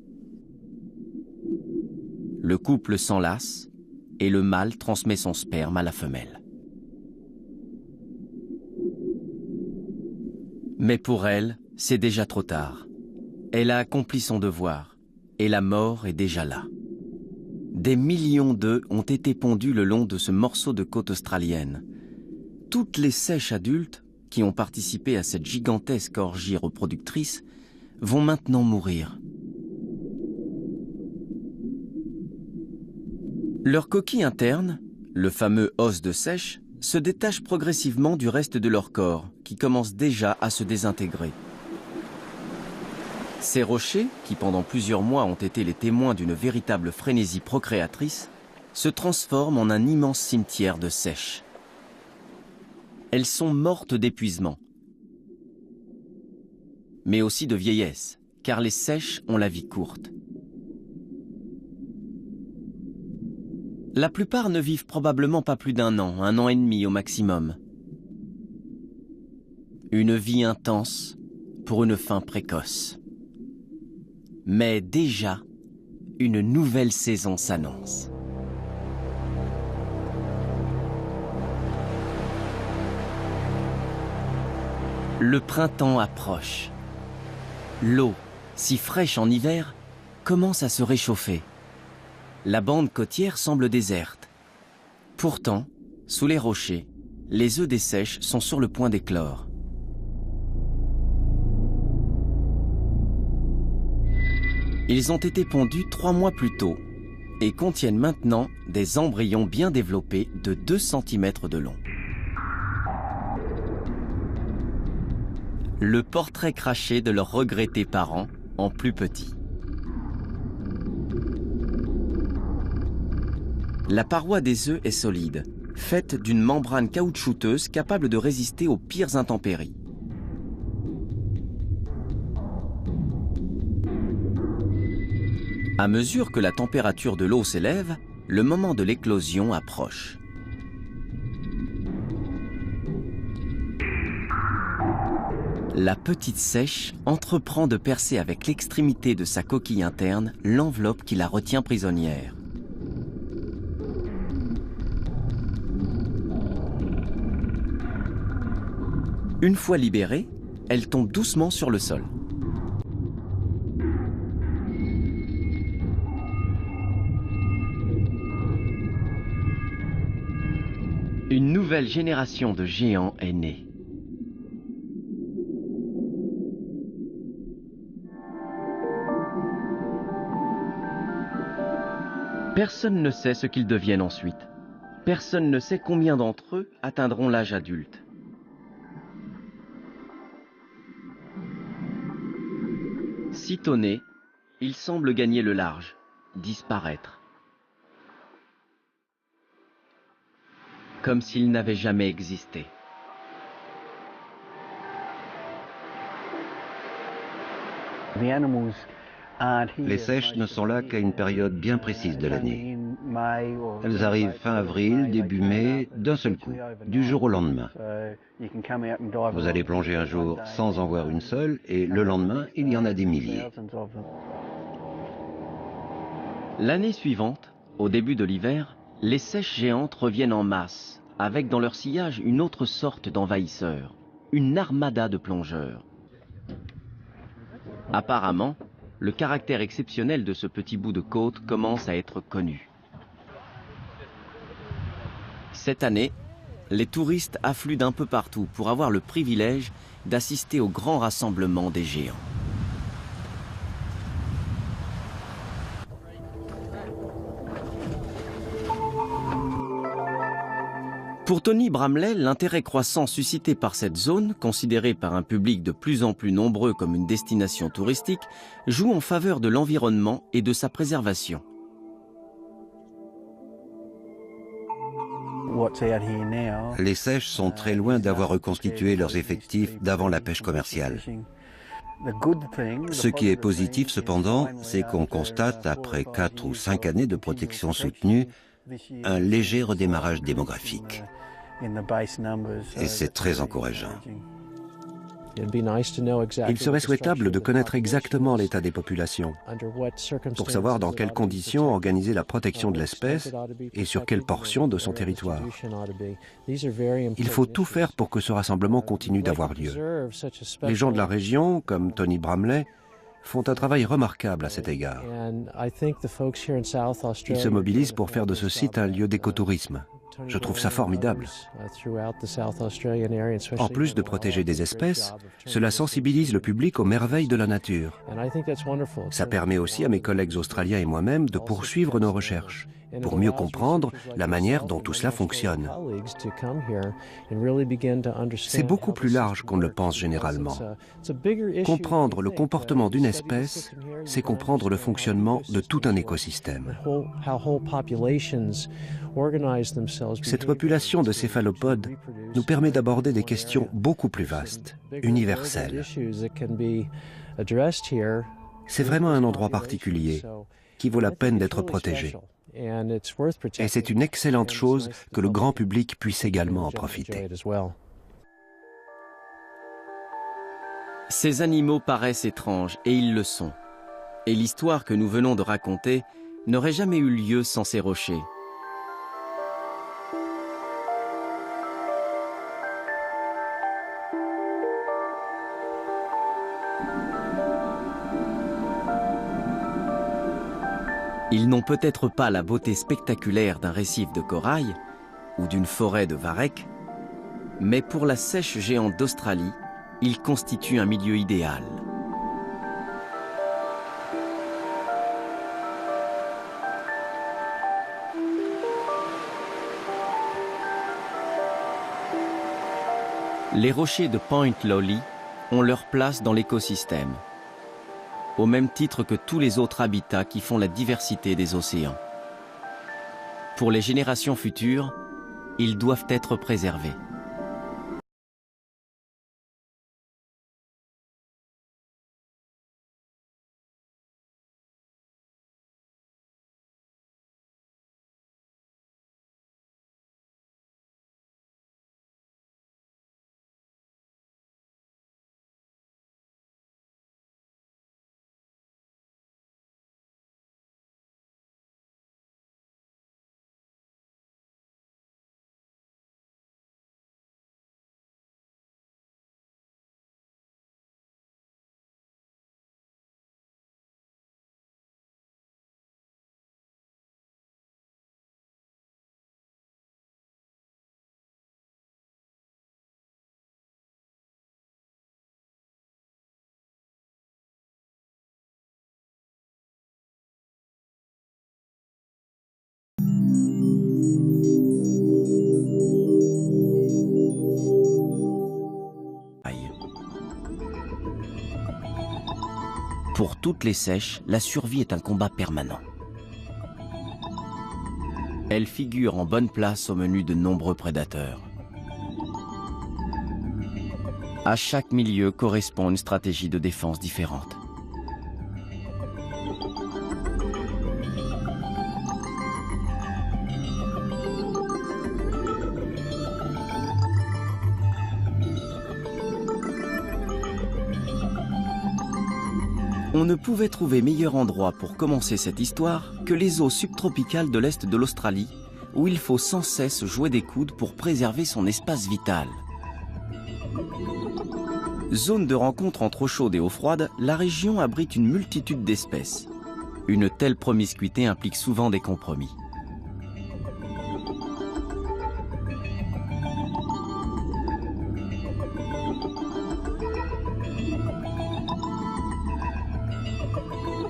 Le couple s'enlace et le mâle transmet son sperme à la femelle. Mais pour elle, c'est déjà trop tard. Elle a accompli son devoir et la mort est déjà là. Des millions d'œufs ont été pondus le long de ce morceau de côte australienne. Toutes les seiches adultes qui ont participé à cette gigantesque orgie reproductrice vont maintenant mourir. Leur coquille interne, le fameux os de seiche, se détache progressivement du reste de leur corps, qui commence déjà à se désintégrer. Ces rochers, qui pendant plusieurs mois ont été les témoins d'une véritable frénésie procréatrice, se transforment en un immense cimetière de seiches. Elles sont mortes d'épuisement, mais aussi de vieillesse, car les seiches ont la vie courte. La plupart ne vivent probablement pas plus d'un an et demi au maximum. Une vie intense pour une fin précoce. Mais déjà, une nouvelle saison s'annonce. Le printemps approche. L'eau, si fraîche en hiver, commence à se réchauffer. La bande côtière semble déserte. Pourtant, sous les rochers, les œufs des seiches sont sur le point d'éclore. Ils ont été pondus 3 mois plus tôt et contiennent maintenant des embryons bien développés de 2 cm de long. Le portrait craché de leurs regrettés parents en plus petit. La paroi des œufs est solide, faite d'une membrane caoutchouteuse capable de résister aux pires intempéries. À mesure que la température de l'eau s'élève, le moment de l'éclosion approche. La petite seiche entreprend de percer avec l'extrémité de sa coquille interne l'enveloppe qui la retient prisonnière. Une fois libérée, elle tombe doucement sur le sol. Une nouvelle génération de géants est née. Personne ne sait ce qu'ils deviennent ensuite. Personne ne sait combien d'entre eux atteindront l'âge adulte. Sitôt nés, ils semblent gagner le large, disparaître. Comme s'ils n'avaient jamais existé. Les seiches ne sont là qu'à une période bien précise de l'année. Elles arrivent fin avril, début mai, d'un seul coup, du jour au lendemain. Vous allez plonger un jour sans en voir une seule, et le lendemain, il y en a des milliers. L'année suivante, au début de l'hiver, les seiches géantes reviennent en masse, avec dans leur sillage une autre sorte d'envahisseur, une armada de plongeurs. Apparemment, le caractère exceptionnel de ce petit bout de côte commence à être connu. Cette année, les touristes affluent d'un peu partout pour avoir le privilège d'assister au grand rassemblement des géants. Pour Tony Bramley, l'intérêt croissant suscité par cette zone, considérée par un public de plus en plus nombreux comme une destination touristique, joue en faveur de l'environnement et de sa préservation. Les seiches sont très loin d'avoir reconstitué leurs effectifs d'avant la pêche commerciale. Ce qui est positif cependant, c'est qu'on constate, après 4 ou 5 années de protection soutenue, un léger redémarrage démographique. Et c'est très encourageant. Il serait souhaitable de connaître exactement l'état des populations, pour savoir dans quelles conditions organiser la protection de l'espèce et sur quelle portion de son territoire. Il faut tout faire pour que ce rassemblement continue d'avoir lieu. Les gens de la région, comme Tony Bramley, font un travail remarquable à cet égard. Ils se mobilisent pour faire de ce site un lieu d'écotourisme. Je trouve ça formidable. En plus de protéger des espèces, cela sensibilise le public aux merveilles de la nature. Ça permet aussi à mes collègues australiens et moi-même de poursuivre nos recherches, pour mieux comprendre la manière dont tout cela fonctionne. C'est beaucoup plus large qu'on ne le pense généralement. Comprendre le comportement d'une espèce, c'est comprendre le fonctionnement de tout un écosystème. Cette population de céphalopodes nous permet d'aborder des questions beaucoup plus vastes, universelles. C'est vraiment un endroit particulier qui vaut la peine d'être protégé. Et c'est une excellente chose que le grand public puisse également en profiter. Ces animaux paraissent étranges, et ils le sont. Et l'histoire que nous venons de raconter n'aurait jamais eu lieu sans ces rochers. Ils n'ont peut-être pas la beauté spectaculaire d'un récif de corail ou d'une forêt de varech, mais pour la seiche géante d'Australie, ils constituent un milieu idéal. Les rochers de Point Lowly ont leur place dans l'écosystème, au même titre que tous les autres habitats qui font la diversité des océans. Pour les générations futures, ils doivent être préservés. Pour toutes les seiches, la survie est un combat permanent. Elle figure en bonne place au menu de nombreux prédateurs. À chaque milieu correspond une stratégie de défense différente. On ne pouvait trouver meilleur endroit pour commencer cette histoire que les eaux subtropicales de l'est de l'Australie, où il faut sans cesse jouer des coudes pour préserver son espace vital. Zone de rencontre entre eau chaude et eau froide, la région abrite une multitude d'espèces. Une telle promiscuité implique souvent des compromis.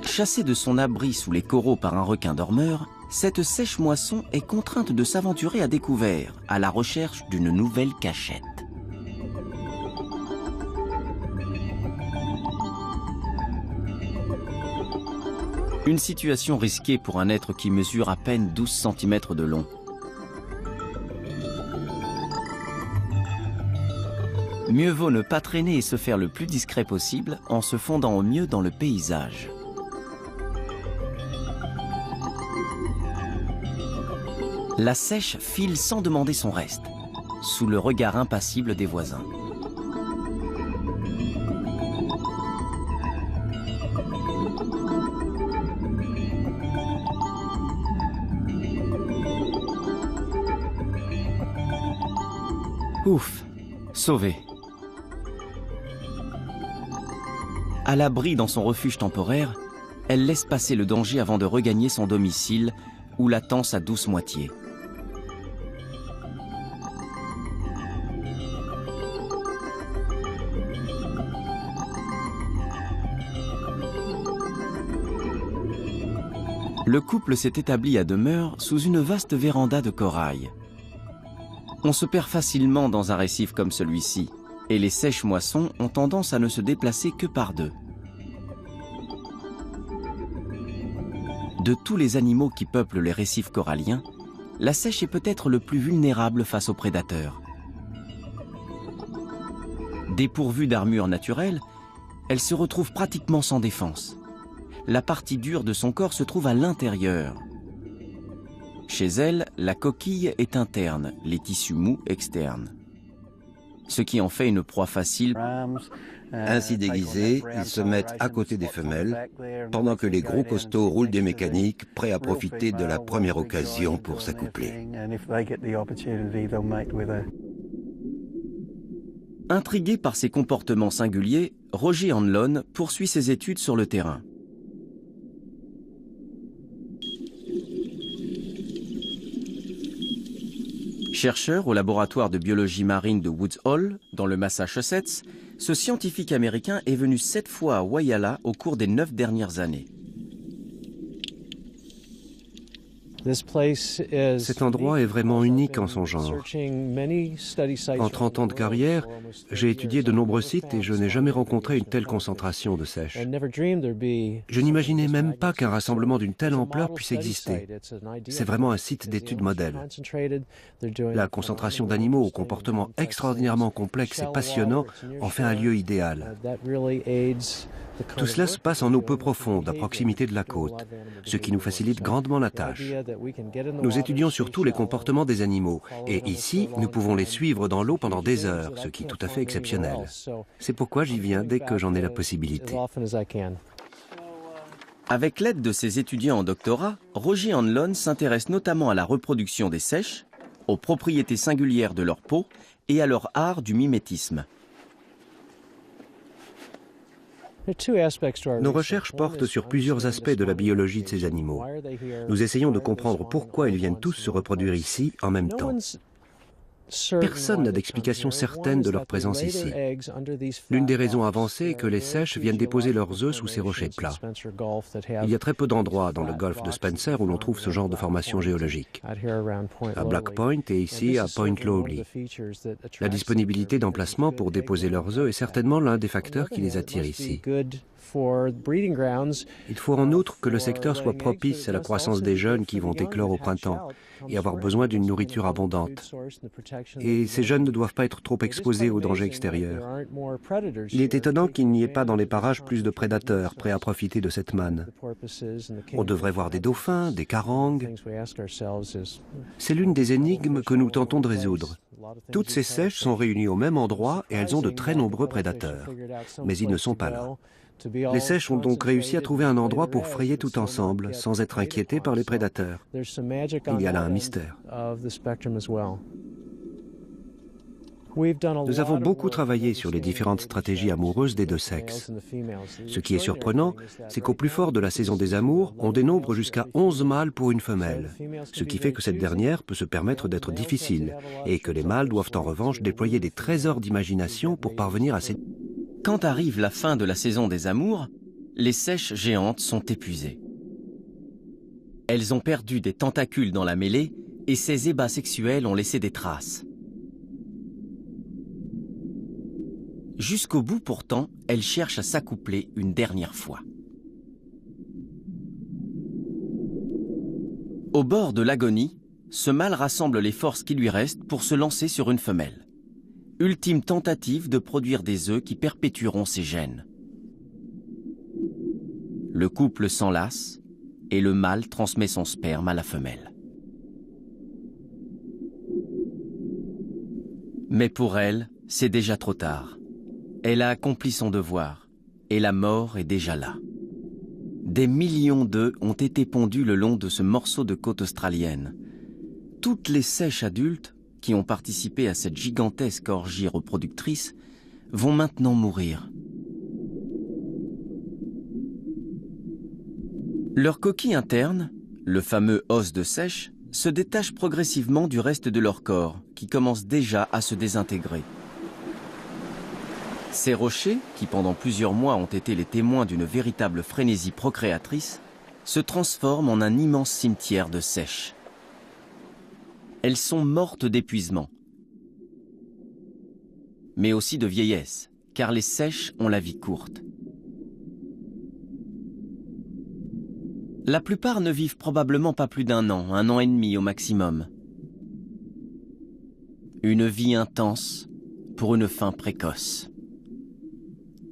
Chassée de son abri sous les coraux par un requin dormeur, cette sèche-moisson est contrainte de s'aventurer à découvert, à la recherche d'une nouvelle cachette. Une situation risquée pour un être qui mesure à peine 12 cm de long. Mieux vaut ne pas traîner et se faire le plus discret possible en se fondant au mieux dans le paysage. La sèche file sans demander son reste, sous le regard impassible des voisins. Ouf, sauvé. À l'abri dans son refuge temporaire, elle laisse passer le danger avant de regagner son domicile où l'attend sa douce moitié. Le couple s'est établi à demeure sous une vaste véranda de corail. On se perd facilement dans un récif comme celui-ci, et les sèches-moissons ont tendance à ne se déplacer que par deux. De tous les animaux qui peuplent les récifs coralliens, la sèche est peut-être le plus vulnérable face aux prédateurs. Dépourvue d'armure naturelle, elle se retrouve pratiquement sans défense. La partie dure de son corps se trouve à l'intérieur. Chez elle, la coquille est interne, les tissus mous externes. Ce qui en fait une proie facile. Ainsi déguisés, ils se mettent à côté des femelles, pendant que les gros costauds roulent des mécaniques, prêts à profiter de la première occasion pour s'accoupler. Intrigué par ses comportements singuliers, Roger Hanlon poursuit ses études sur le terrain. Chercheur au laboratoire de biologie marine de Woods Hole, dans le Massachusetts, ce scientifique américain est venu 7 fois à Whyalla au cours des 9 dernières années. Cet endroit est vraiment unique en son genre. En 30 ans de carrière, j'ai étudié de nombreux sites et je n'ai jamais rencontré une telle concentration de sèche. Je n'imaginais même pas qu'un rassemblement d'une telle ampleur puisse exister. C'est vraiment un site d'étude modèle. La concentration d'animaux au comportement extraordinairement complexe et passionnant en fait un lieu idéal. Tout cela se passe en eau peu profonde, à proximité de la côte, ce qui nous facilite grandement la tâche. Nous étudions surtout les comportements des animaux, et ici, nous pouvons les suivre dans l'eau pendant des heures, ce qui est tout à fait exceptionnel. C'est pourquoi j'y viens dès que j'en ai la possibilité. Avec l'aide de ses étudiants en doctorat, Roger Hanlon s'intéresse notamment à la reproduction des sèches, aux propriétés singulières de leur peau et à leur art du mimétisme. Nos recherches portent sur plusieurs aspects de la biologie de ces animaux. Nous essayons de comprendre pourquoi ils viennent tous se reproduire ici en même temps. Personne n'a d'explication certaine de leur présence ici. L'une des raisons avancées est que les sèches viennent déposer leurs œufs sous ces rochers plats. Il y a très peu d'endroits dans le golfe de Spencer où l'on trouve ce genre de formation géologique. À Black Point et ici à Point Lowly. La disponibilité d'emplacements pour déposer leurs œufs est certainement l'un des facteurs qui les attire ici. Il faut en outre que le secteur soit propice à la croissance des jeunes qui vont éclore au printemps et avoir besoin d'une nourriture abondante. Et ces jeunes ne doivent pas être trop exposés aux dangers extérieurs. Il est étonnant qu'il n'y ait pas dans les parages plus de prédateurs prêts à profiter de cette manne. On devrait voir des dauphins, des carangues. C'est l'une des énigmes que nous tentons de résoudre. Toutes ces seiches sont réunies au même endroit et elles ont de très nombreux prédateurs. Mais ils ne sont pas là. Les seiches ont donc réussi à trouver un endroit pour frayer tout ensemble, sans être inquiétés par les prédateurs. Il y a là un mystère. Nous avons beaucoup travaillé sur les différentes stratégies amoureuses des deux sexes. Ce qui est surprenant, c'est qu'au plus fort de la saison des amours, on dénombre jusqu'à 11 mâles pour une femelle, ce qui fait que cette dernière peut se permettre d'être difficile, et que les mâles doivent en revanche déployer des trésors d'imagination pour parvenir à ces... Quand arrive la fin de la saison des amours, les seiches géantes sont épuisées. Elles ont perdu des tentacules dans la mêlée et ces ébats sexuels ont laissé des traces. Jusqu'au bout pourtant, elles cherchent à s'accoupler une dernière fois. Au bord de l'agonie, ce mâle rassemble les forces qui lui restent pour se lancer sur une femelle. Ultime tentative de produire des œufs qui perpétueront ses gènes. Le couple s'enlace et le mâle transmet son sperme à la femelle. Mais pour elle, c'est déjà trop tard. Elle a accompli son devoir et la mort est déjà là. Des millions d'œufs ont été pondus le long de ce morceau de côte australienne. Toutes les seiches adultes qui ont participé à cette gigantesque orgie reproductrice vont maintenant mourir. Leur coquille interne, le fameux os de seiche, se détache progressivement du reste de leur corps, qui commence déjà à se désintégrer. Ces rochers, qui pendant plusieurs mois ont été les témoins d'une véritable frénésie procréatrice, se transforment en un immense cimetière de seiches. Elles sont mortes d'épuisement, mais aussi de vieillesse, car les seiches ont la vie courte. La plupart ne vivent probablement pas plus d'un an et demi au maximum. Une vie intense pour une fin précoce.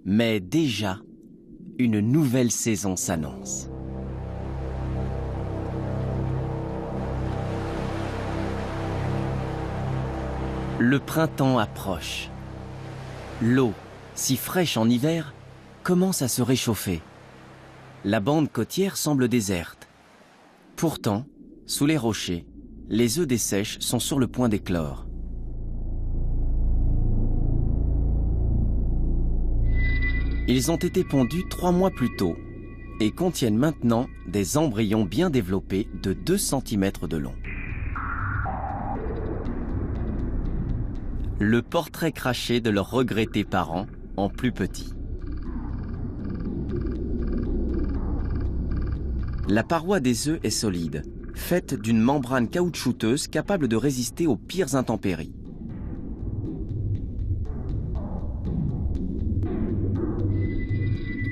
Mais déjà, une nouvelle saison s'annonce. Le printemps approche. L'eau, si fraîche en hiver, commence à se réchauffer. La bande côtière semble déserte. Pourtant, sous les rochers, les œufs des seiches sont sur le point d'éclore. Ils ont été pondus 3 mois plus tôt et contiennent maintenant des embryons bien développés de 2 cm de long. Le portrait craché de leurs regrettés parents en plus petit. La paroi des œufs est solide, faite d'une membrane caoutchouteuse capable de résister aux pires intempéries.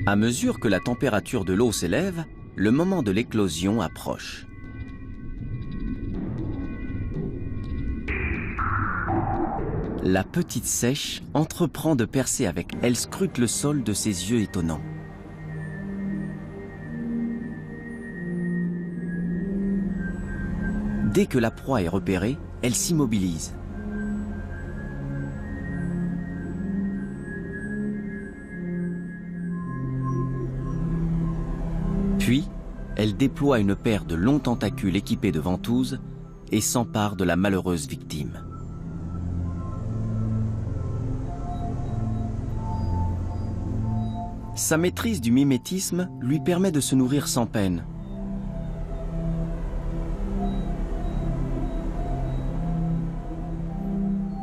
À mesure que la température de l'eau s'élève, le moment de l'éclosion approche. La petite seiche entreprend de percer avec elle scrute le sol de ses yeux étonnants. Dès que la proie est repérée, elle s'immobilise. Puis, elle déploie une paire de longs tentacules équipés de ventouses et s'empare de la malheureuse victime. Sa maîtrise du mimétisme lui permet de se nourrir sans peine.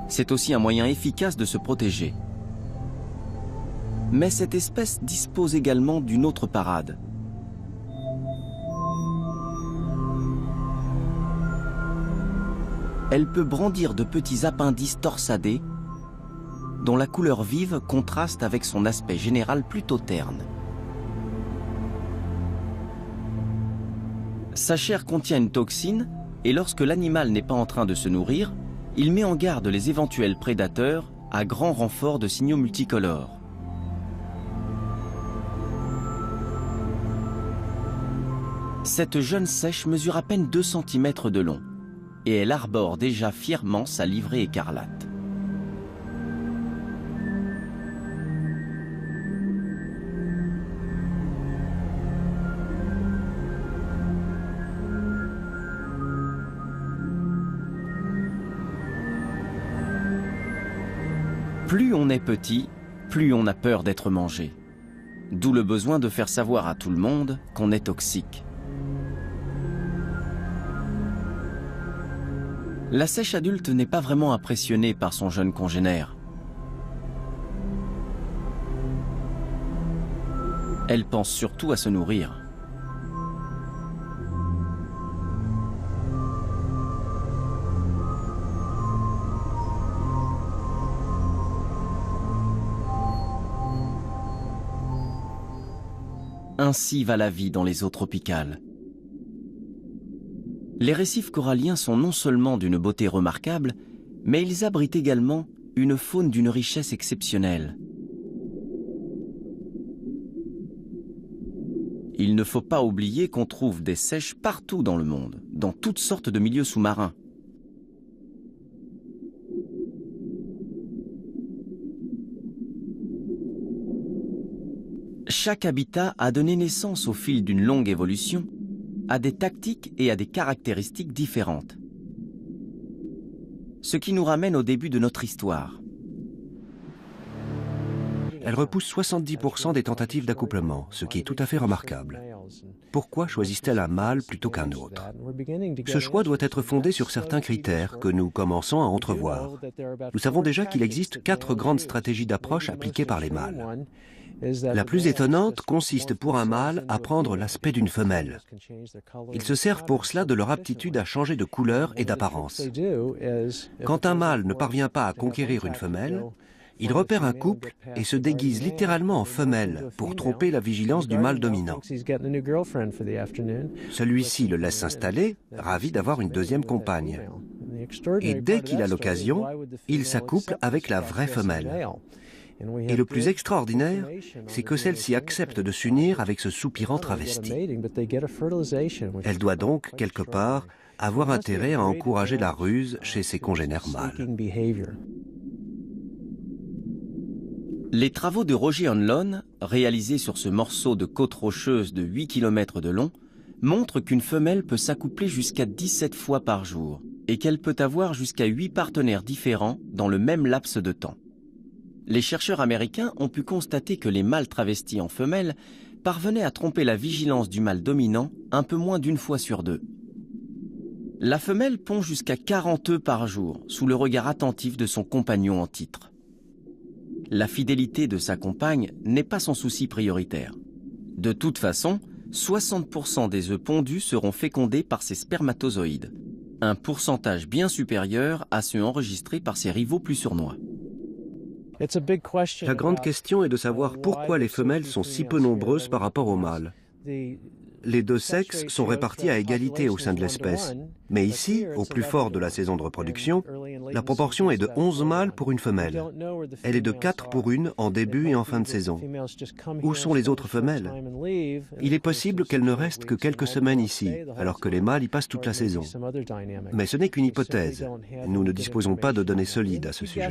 C'est aussi un moyen efficace de se protéger. Mais cette espèce dispose également d'une autre parade. Elle peut brandir de petits appendices torsadés dont la couleur vive contraste avec son aspect général plutôt terne. Sa chair contient une toxine et lorsque l'animal n'est pas en train de se nourrir, il met en garde les éventuels prédateurs à grand renfort de signaux multicolores. Cette jeune seiche mesure à peine 2 cm de long et elle arbore déjà fièrement sa livrée écarlate. Plus on est petit, plus on a peur d'être mangé. D'où le besoin de faire savoir à tout le monde qu'on est toxique. La seiche adulte n'est pas vraiment impressionnée par son jeune congénère. Elle pense surtout à se nourrir. Ainsi va la vie dans les eaux tropicales. Les récifs coralliens sont non seulement d'une beauté remarquable, mais ils abritent également une faune d'une richesse exceptionnelle. Il ne faut pas oublier qu'on trouve des seiches partout dans le monde, dans toutes sortes de milieux sous-marins. Chaque habitat a donné naissance au fil d'une longue évolution à des tactiques et à des caractéristiques différentes. Ce qui nous ramène au début de notre histoire. Elle repousse 70% des tentatives d'accouplement, ce qui est tout à fait remarquable. Pourquoi choisit-elle un mâle plutôt qu'un autre? Ce choix doit être fondé sur certains critères que nous commençons à entrevoir. Nous savons déjà qu'il existe 4 grandes stratégies d'approche appliquées par les mâles. La plus étonnante consiste pour un mâle à prendre l'aspect d'une femelle. Ils se servent pour cela de leur aptitude à changer de couleur et d'apparence. Quand un mâle ne parvient pas à conquérir une femelle, il repère un couple et se déguise littéralement en femelle pour tromper la vigilance du mâle dominant. Celui-ci le laisse s'installer, ravi d'avoir une deuxième compagne. Et dès qu'il a l'occasion, il s'accouple avec la vraie femelle. Et le plus extraordinaire, c'est que celle-ci accepte de s'unir avec ce soupirant travesti. Elle doit donc, quelque part, avoir intérêt à encourager la ruse chez ses congénères mâles. Les travaux de Roger Hanlon, réalisés sur ce morceau de côte rocheuse de 8 km de long, montrent qu'une femelle peut s'accoupler jusqu'à 17 fois par jour et qu'elle peut avoir jusqu'à 8 partenaires différents dans le même laps de temps. Les chercheurs américains ont pu constater que les mâles travestis en femelles parvenaient à tromper la vigilance du mâle dominant un peu moins d'1 fois sur 2. La femelle pond jusqu'à 40 œufs par jour, sous le regard attentif de son compagnon en titre. La fidélité de sa compagne n'est pas son souci prioritaire. De toute façon, 60% des œufs pondus seront fécondés par ses spermatozoïdes, un pourcentage bien supérieur à ceux enregistrés par ses rivaux plus sournois. La grande question est de savoir pourquoi les femelles sont si peu nombreuses par rapport aux mâles. Les deux sexes sont répartis à égalité au sein de l'espèce. Mais ici, au plus fort de la saison de reproduction, la proportion est de 11 mâles pour une femelle. Elle est de 4 pour une en début et en fin de saison. Où sont les autres femelles? Il est possible qu'elles ne restent que quelques semaines ici, alors que les mâles y passent toute la saison. Mais ce n'est qu'une hypothèse. Nous ne disposons pas de données solides à ce sujet.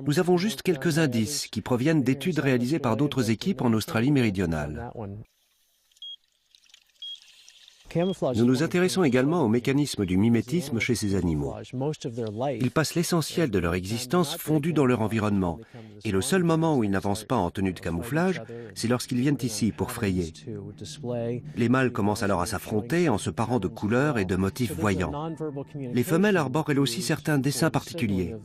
Nous avons juste quelques indices qui proviennent d'études réalisées par d'autres équipes en Australie méridionale. Nous nous intéressons également au mécanisme du mimétisme chez ces animaux. Ils passent l'essentiel de leur existence fondus dans leur environnement, et le seul moment où ils n'avancent pas en tenue de camouflage, c'est lorsqu'ils viennent ici pour frayer. Les mâles commencent alors à s'affronter en se parant de couleurs et de motifs voyants. Les femelles arborent elles aussi certains dessins particuliers.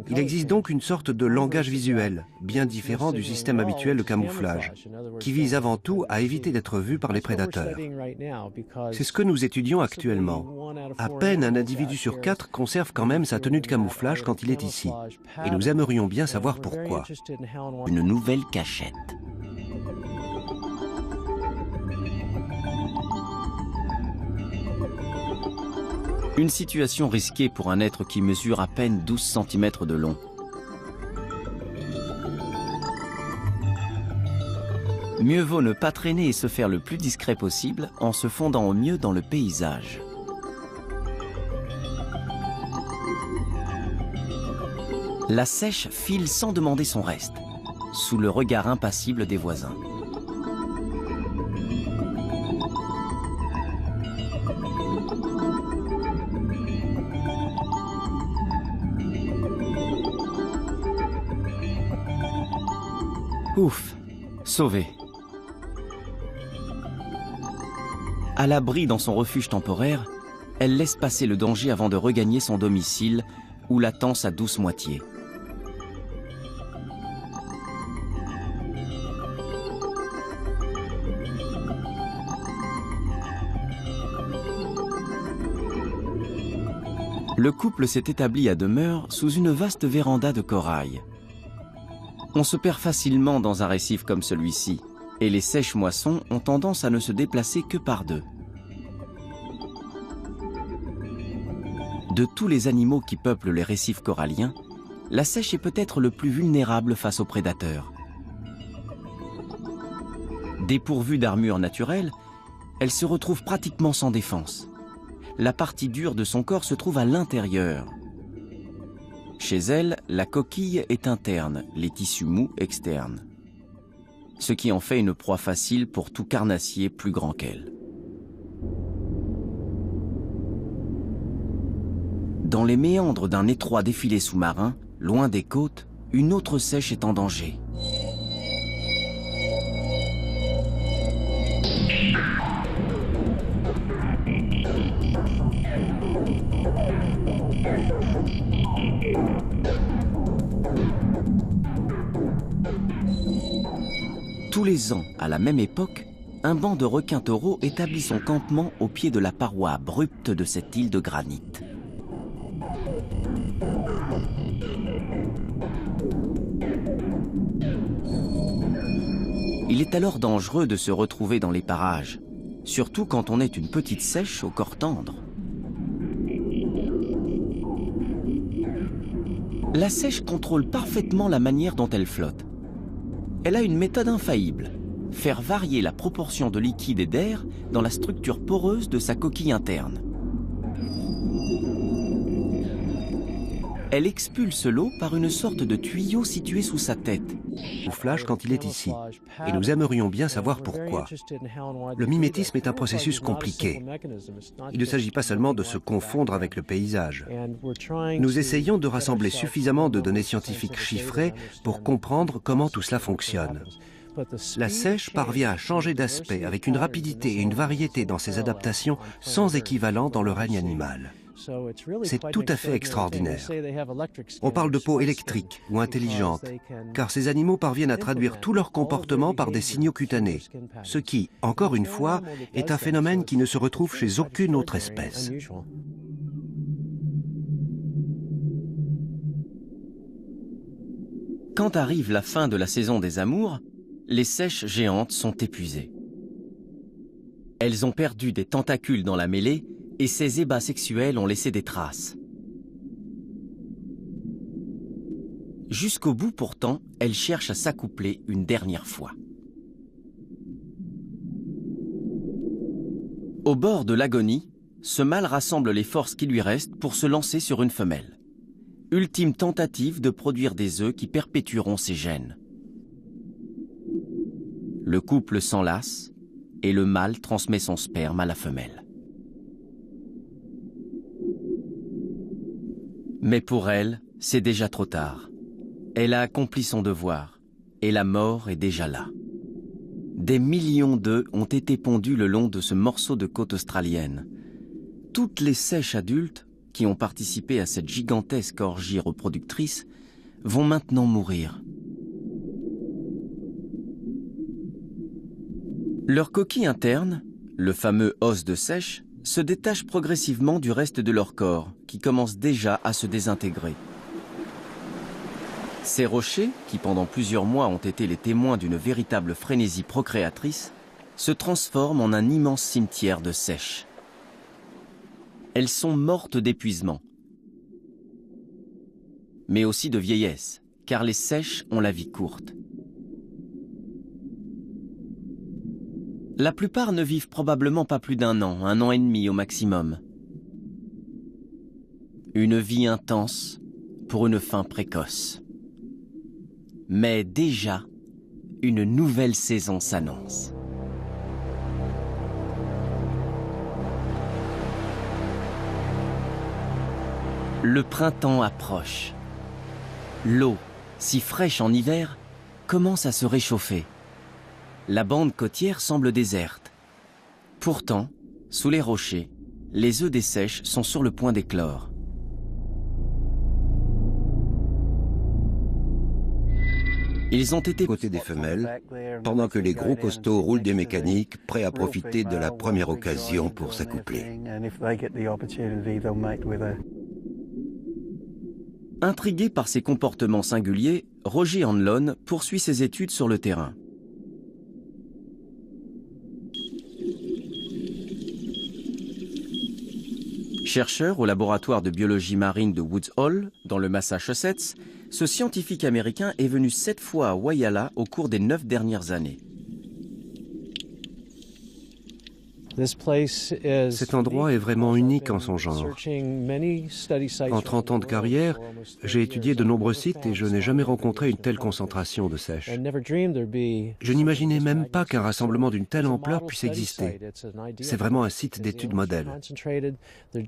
Il existe donc une sorte de langage visuel, bien différent du système habituel de camouflage, qui vise avant tout à éviter d'être vu par les prédateurs. C'est ce que nous étudions actuellement. À peine un individu sur 4 conserve quand même sa tenue de camouflage quand il est ici. Et nous aimerions bien savoir pourquoi. Une nouvelle cachette. Une situation risquée pour un être qui mesure à peine 12 cm de long. Mieux vaut ne pas traîner et se faire le plus discret possible en se fondant au mieux dans le paysage. La seiche file sans demander son reste, sous le regard impassible des voisins. Ouf, sauvé. À l'abri dans son refuge temporaire, elle laisse passer le danger avant de regagner son domicile où l'attend sa douce moitié. Le couple s'est établi à demeure sous une vaste véranda de corail. On se perd facilement dans un récif comme celui-ci, et les seiches moissons ont tendance à ne se déplacer que par deux. De tous les animaux qui peuplent les récifs coralliens, la seiche est peut-être le plus vulnérable face aux prédateurs. Dépourvue d'armure naturelle, elle se retrouve pratiquement sans défense. La partie dure de son corps se trouve à l'intérieur. Chez elle, la coquille est interne, les tissus mous externes. Ce qui en fait une proie facile pour tout carnassier plus grand qu'elle. Dans les méandres d'un étroit défilé sous-marin, loin des côtes, une autre seiche est en danger. Tous les ans, à la même époque, un banc de requins-taureaux établit son campement au pied de la paroi abrupte de cette île de granit. Il est alors dangereux de se retrouver dans les parages, surtout quand on est une petite seiche au corps tendre. La seiche contrôle parfaitement la manière dont elle flotte. Elle a une méthode infaillible, faire varier la proportion de liquide et d'air dans la structure poreuse de sa coquille interne. Elle expulse l'eau par une sorte de tuyau situé sous sa tête. Camouflage quand il est ici, et nous aimerions bien savoir pourquoi. Le mimétisme est un processus compliqué. Il ne s'agit pas seulement de se confondre avec le paysage. Nous essayons de rassembler suffisamment de données scientifiques chiffrées pour comprendre comment tout cela fonctionne. La seiche parvient à changer d'aspect avec une rapidité et une variété dans ses adaptations sans équivalent dans le règne animal. C'est tout à fait extraordinaire. On parle de peau électrique ou intelligente, car ces animaux parviennent à traduire tout leur comportement par des signaux cutanés, ce qui, encore une fois, est un phénomène qui ne se retrouve chez aucune autre espèce. Quand arrive la fin de la saison des amours, les seiches géantes sont épuisées. Elles ont perdu des tentacules dans la mêlée et ces ébats sexuels ont laissé des traces. Jusqu'au bout pourtant, elles cherchent à s'accoupler une dernière fois. Au bord de l'agonie, ce mâle rassemble les forces qui lui restent pour se lancer sur une femelle. Ultime tentative de produire des œufs qui perpétueront ses gènes. Le couple s'enlace et le mâle transmet son sperme à la femelle. Mais pour elle, c'est déjà trop tard. Elle a accompli son devoir et la mort est déjà là. Des millions d'œufs ont été pondus le long de ce morceau de côte australienne. Toutes les seiches adultes qui ont participé à cette gigantesque orgie reproductrice vont maintenant mourir. Leur coquille interne, le fameux os de seiche, se détache progressivement du reste de leur corps, qui commence déjà à se désintégrer. Ces rochers, qui pendant plusieurs mois ont été les témoins d'une véritable frénésie procréatrice, se transforment en un immense cimetière de seiches. Elles sont mortes d'épuisement, mais aussi de vieillesse, car les seiches ont la vie courte. La plupart ne vivent probablement pas plus d'1 an, 1 an et demi au maximum. Une vie intense pour une fin précoce. Mais déjà, une nouvelle saison s'annonce. Le printemps approche. L'eau, si fraîche en hiver, commence à se réchauffer. La bande côtière semble déserte. Pourtant, sous les rochers, les œufs des seiches sont sur le point d'éclore. Ils ont été Côté des femelles, pendant que les gros costauds roulent des mécaniques, prêts à profiter de la première occasion pour s'accoupler. Intrigué par ses comportements singuliers, Roger Hanlon poursuit ses études sur le terrain. Chercheur au laboratoire de biologie marine de Woods Hole, dans le Massachusetts, ce scientifique américain est venu 7 fois à Whyalla au cours des 9 dernières années. Cet endroit est vraiment unique en son genre. En 30 ans de carrière, j'ai étudié de nombreux sites et je n'ai jamais rencontré une telle concentration de seiches. Je n'imaginais même pas qu'un rassemblement d'une telle ampleur puisse exister. C'est vraiment un site d'étude modèle.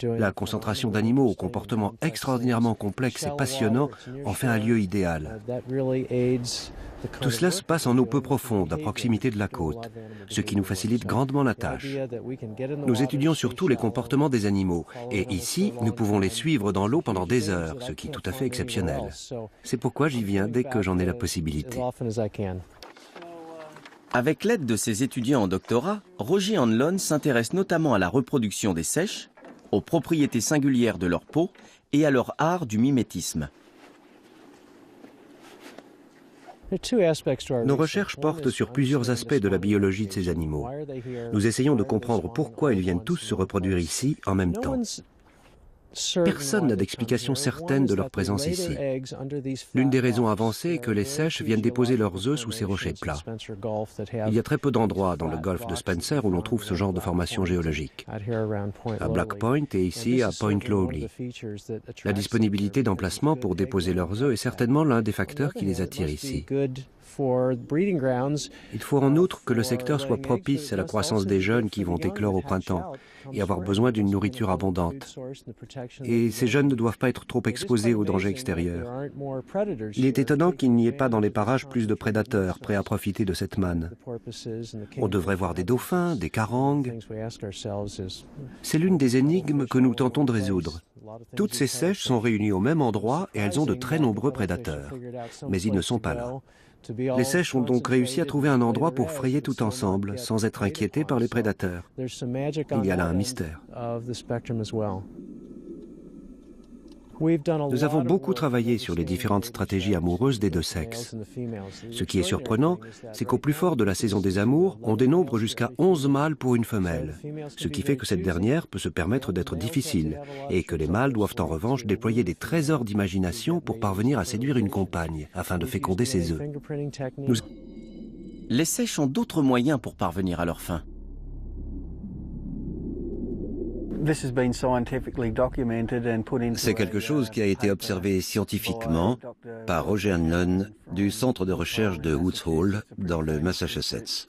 La concentration d'animaux au comportement extraordinairement complexe et passionnant en fait un lieu idéal. Tout cela se passe en eau peu profonde, à proximité de la côte, ce qui nous facilite grandement la tâche. Nous étudions surtout les comportements des animaux, et ici, nous pouvons les suivre dans l'eau pendant des heures, ce qui est tout à fait exceptionnel. C'est pourquoi j'y viens dès que j'en ai la possibilité. Avec l'aide de ses étudiants en doctorat, Roger Hanlon s'intéresse notamment à la reproduction des seiches, aux propriétés singulières de leur peau et à leur art du mimétisme. Nos recherches portent sur plusieurs aspects de la biologie de ces animaux. Nous essayons de comprendre pourquoi ils viennent tous se reproduire ici en même temps. Personne n'a d'explication certaine de leur présence ici. L'une des raisons avancées est que les seiches viennent déposer leurs œufs sous ces rochers plats. Il y a très peu d'endroits dans le golfe de Spencer où l'on trouve ce genre de formation géologique. À Black Point et ici à Point Lowly. La disponibilité d'emplacements pour déposer leurs œufs est certainement l'un des facteurs qui les attire ici. Il faut en outre que le secteur soit propice à la croissance des jeunes qui vont éclore au printemps et avoir besoin d'une nourriture abondante. Et ces jeunes ne doivent pas être trop exposés aux dangers extérieurs. Il est étonnant qu'il n'y ait pas dans les parages plus de prédateurs prêts à profiter de cette manne. On devrait voir des dauphins, des carangues. C'est l'une des énigmes que nous tentons de résoudre. Toutes ces seiches sont réunies au même endroit et elles ont de très nombreux prédateurs. Mais ils ne sont pas là. Les seiches ont donc réussi à trouver un endroit pour frayer tout ensemble, sans être inquiétés par les prédateurs. Il y a là un mystère. Nous avons beaucoup travaillé sur les différentes stratégies amoureuses des deux sexes. Ce qui est surprenant, c'est qu'au plus fort de la saison des amours, on dénombre jusqu'à 11 mâles pour une femelle, ce qui fait que cette dernière peut se permettre d'être difficile, et que les mâles doivent en revanche déployer des trésors d'imagination pour parvenir à séduire une compagne, afin de féconder ses œufs. Les seiches ont d'autres moyens pour parvenir à leur fin. C'est quelque chose qui a été observé scientifiquement par Roger Hanlon du centre de recherche de Woods Hole dans le Massachusetts.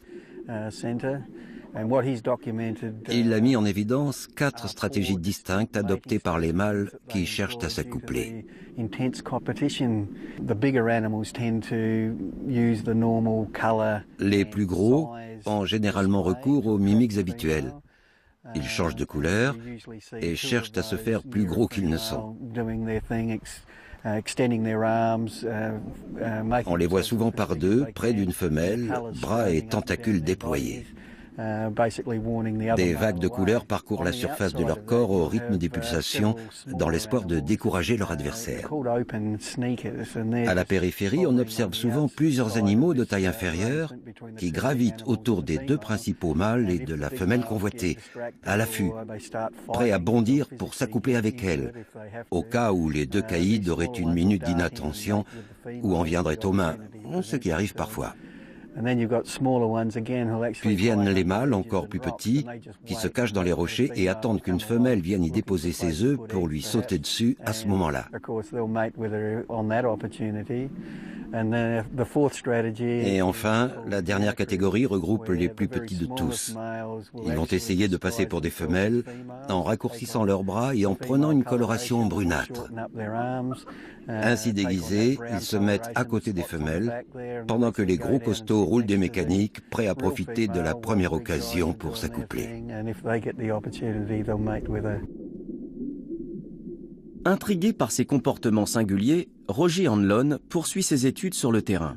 Il a mis en évidence 4 stratégies distinctes adoptées par les mâles qui cherchent à s'accoupler. Les plus gros ont généralement recours aux mimiques habituels. Ils changent de couleur et cherchent à se faire plus gros qu'ils ne sont. On les voit souvent par deux, près d'une femelle, bras et tentacules déployés. Des vagues de couleurs parcourent la surface de leur corps au rythme des pulsations dans l'espoir de décourager leur adversaire. À la périphérie, on observe souvent plusieurs animaux de taille inférieure qui gravitent autour des deux principaux mâles et de la femelle convoitée, à l'affût, prêts à bondir pour s'accoupler avec elle, au cas où les deux caïds auraient une minute d'inattention ou en viendraient aux mains, ce qui arrive parfois. Puis viennent les mâles encore plus petits qui se cachent dans les rochers et attendent qu'une femelle vienne y déposer ses œufs pour lui sauter dessus à ce moment-là. Et enfin, la dernière catégorie regroupe les plus petits de tous. Ils vont essayer de passer pour des femelles en raccourcissant leurs bras et en prenant une coloration brunâtre. Ainsi déguisés, ils se mettent à côté des femelles, pendant que les gros costauds roulent des mécaniques, prêts à profiter de la première occasion pour s'accoupler. Intrigué par ces comportements singuliers, Roger Hanlon poursuit ses études sur le terrain.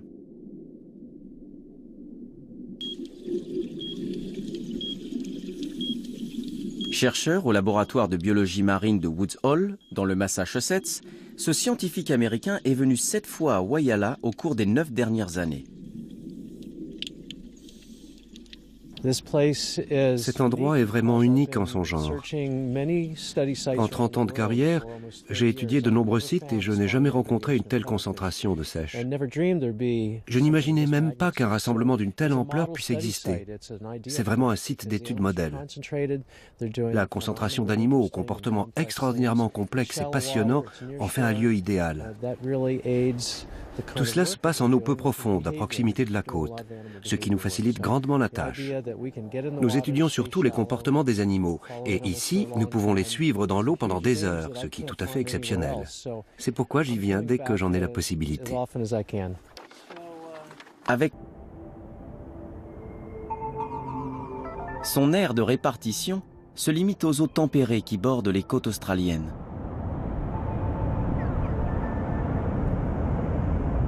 Chercheur au laboratoire de biologie marine de Woods Hole, dans le Massachusetts, ce scientifique américain est venu 7 fois à Whyalla au cours des 9 dernières années. Cet endroit est vraiment unique en son genre. En 30 ans de carrière, j'ai étudié de nombreux sites et je n'ai jamais rencontré une telle concentration de seiches. Je n'imaginais même pas qu'un rassemblement d'une telle ampleur puisse exister. C'est vraiment un site d'études modèle. La concentration d'animaux au comportement extraordinairement complexe et passionnant en fait un lieu idéal. Tout cela se passe en eau peu profonde, à proximité de la côte, ce qui nous facilite grandement la tâche. Nous étudions surtout les comportements des animaux, et ici, nous pouvons les suivre dans l'eau pendant des heures, ce qui est tout à fait exceptionnel. C'est pourquoi j'y viens dès que j'en ai la possibilité. Avec son aire de répartition se limite aux eaux tempérées qui bordent les côtes australiennes.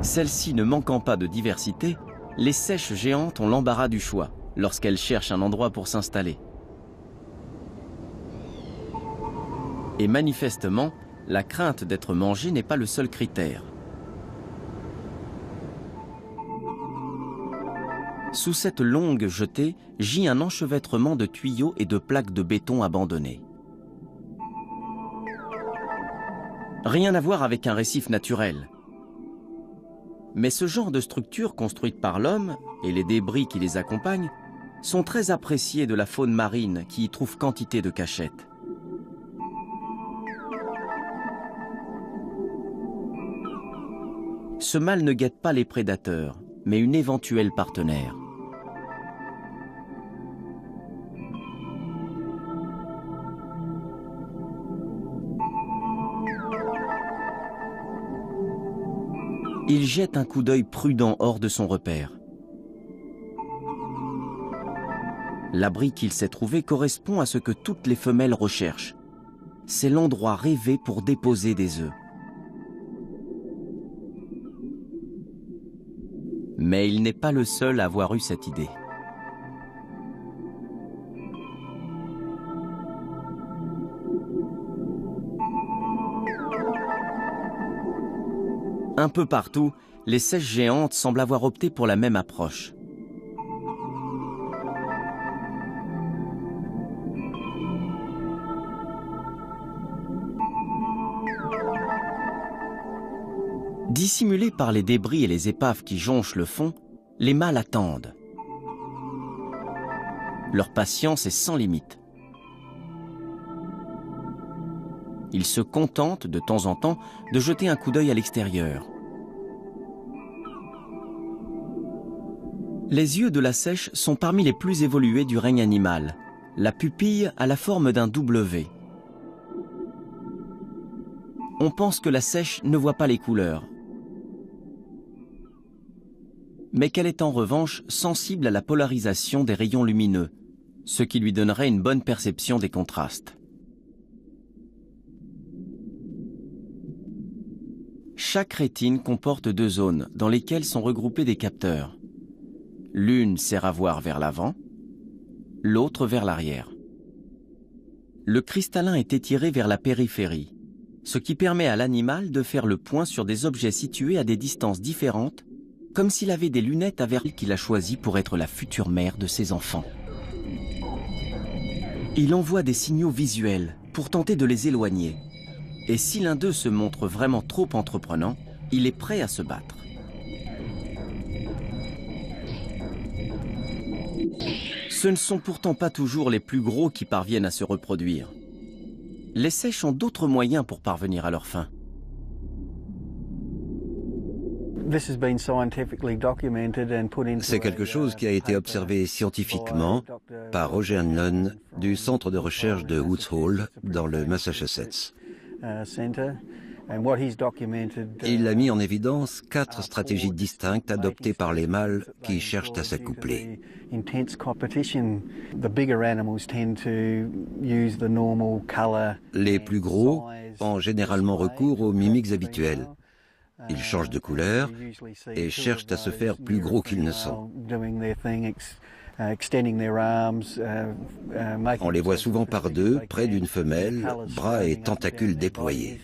Celles-ci ne manquant pas de diversité, les seiches géantes ont l'embarras du choix lorsqu'elles cherchent un endroit pour s'installer. Et manifestement, la crainte d'être mangé n'est pas le seul critère. Sous cette longue jetée gît un enchevêtrement de tuyaux et de plaques de béton abandonnées. Rien à voir avec un récif naturel. Mais ce genre de structures construites par l'homme et les débris qui les accompagnent sont très appréciés de la faune marine qui y trouve quantité de cachettes. Ce mâle ne guette pas les prédateurs, mais une éventuelle partenaire. Il jette un coup d'œil prudent hors de son repère. L'abri qu'il s'est trouvé correspond à ce que toutes les femelles recherchent. C'est l'endroit rêvé pour déposer des œufs. Mais il n'est pas le seul à avoir eu cette idée. Un peu partout, les seiches géantes semblent avoir opté pour la même approche. Dissimulés par les débris et les épaves qui jonchent le fond, les mâles attendent. Leur patience est sans limite. Ils se contentent de temps en temps de jeter un coup d'œil à l'extérieur. Les yeux de la seiche sont parmi les plus évolués du règne animal. La pupille a la forme d'un W. On pense que la seiche ne voit pas les couleurs, mais qu'elle est en revanche sensible à la polarisation des rayons lumineux, ce qui lui donnerait une bonne perception des contrastes. Chaque rétine comporte 2 zones dans lesquelles sont regroupés des capteurs. L'une sert à voir vers l'avant, l'autre vers l'arrière. Le cristallin est étiré vers la périphérie, ce qui permet à l'animal de faire le point sur des objets situés à des distances différentes, comme s'il avait des lunettes à verre qu'il a choisies pour être la future mère de ses enfants. Il envoie des signaux visuels pour tenter de les éloigner. Et si l'un d'eux se montre vraiment trop entreprenant, il est prêt à se battre. Ce ne sont pourtant pas toujours les plus gros qui parviennent à se reproduire. Les seiches ont d'autres moyens pour parvenir à leur fin. C'est quelque chose qui a été observé scientifiquement par Roger Hanlon du centre de recherche de Woods Hole dans le Massachusetts. Il a mis en évidence 4 stratégies distinctes adoptées par les mâles qui cherchent à s'accoupler. Les plus gros ont généralement recours aux mimiques habituels. Ils changent de couleur et cherchent à se faire plus gros qu'ils ne sont. On les voit souvent par deux, près d'une femelle, bras et tentacules déployés.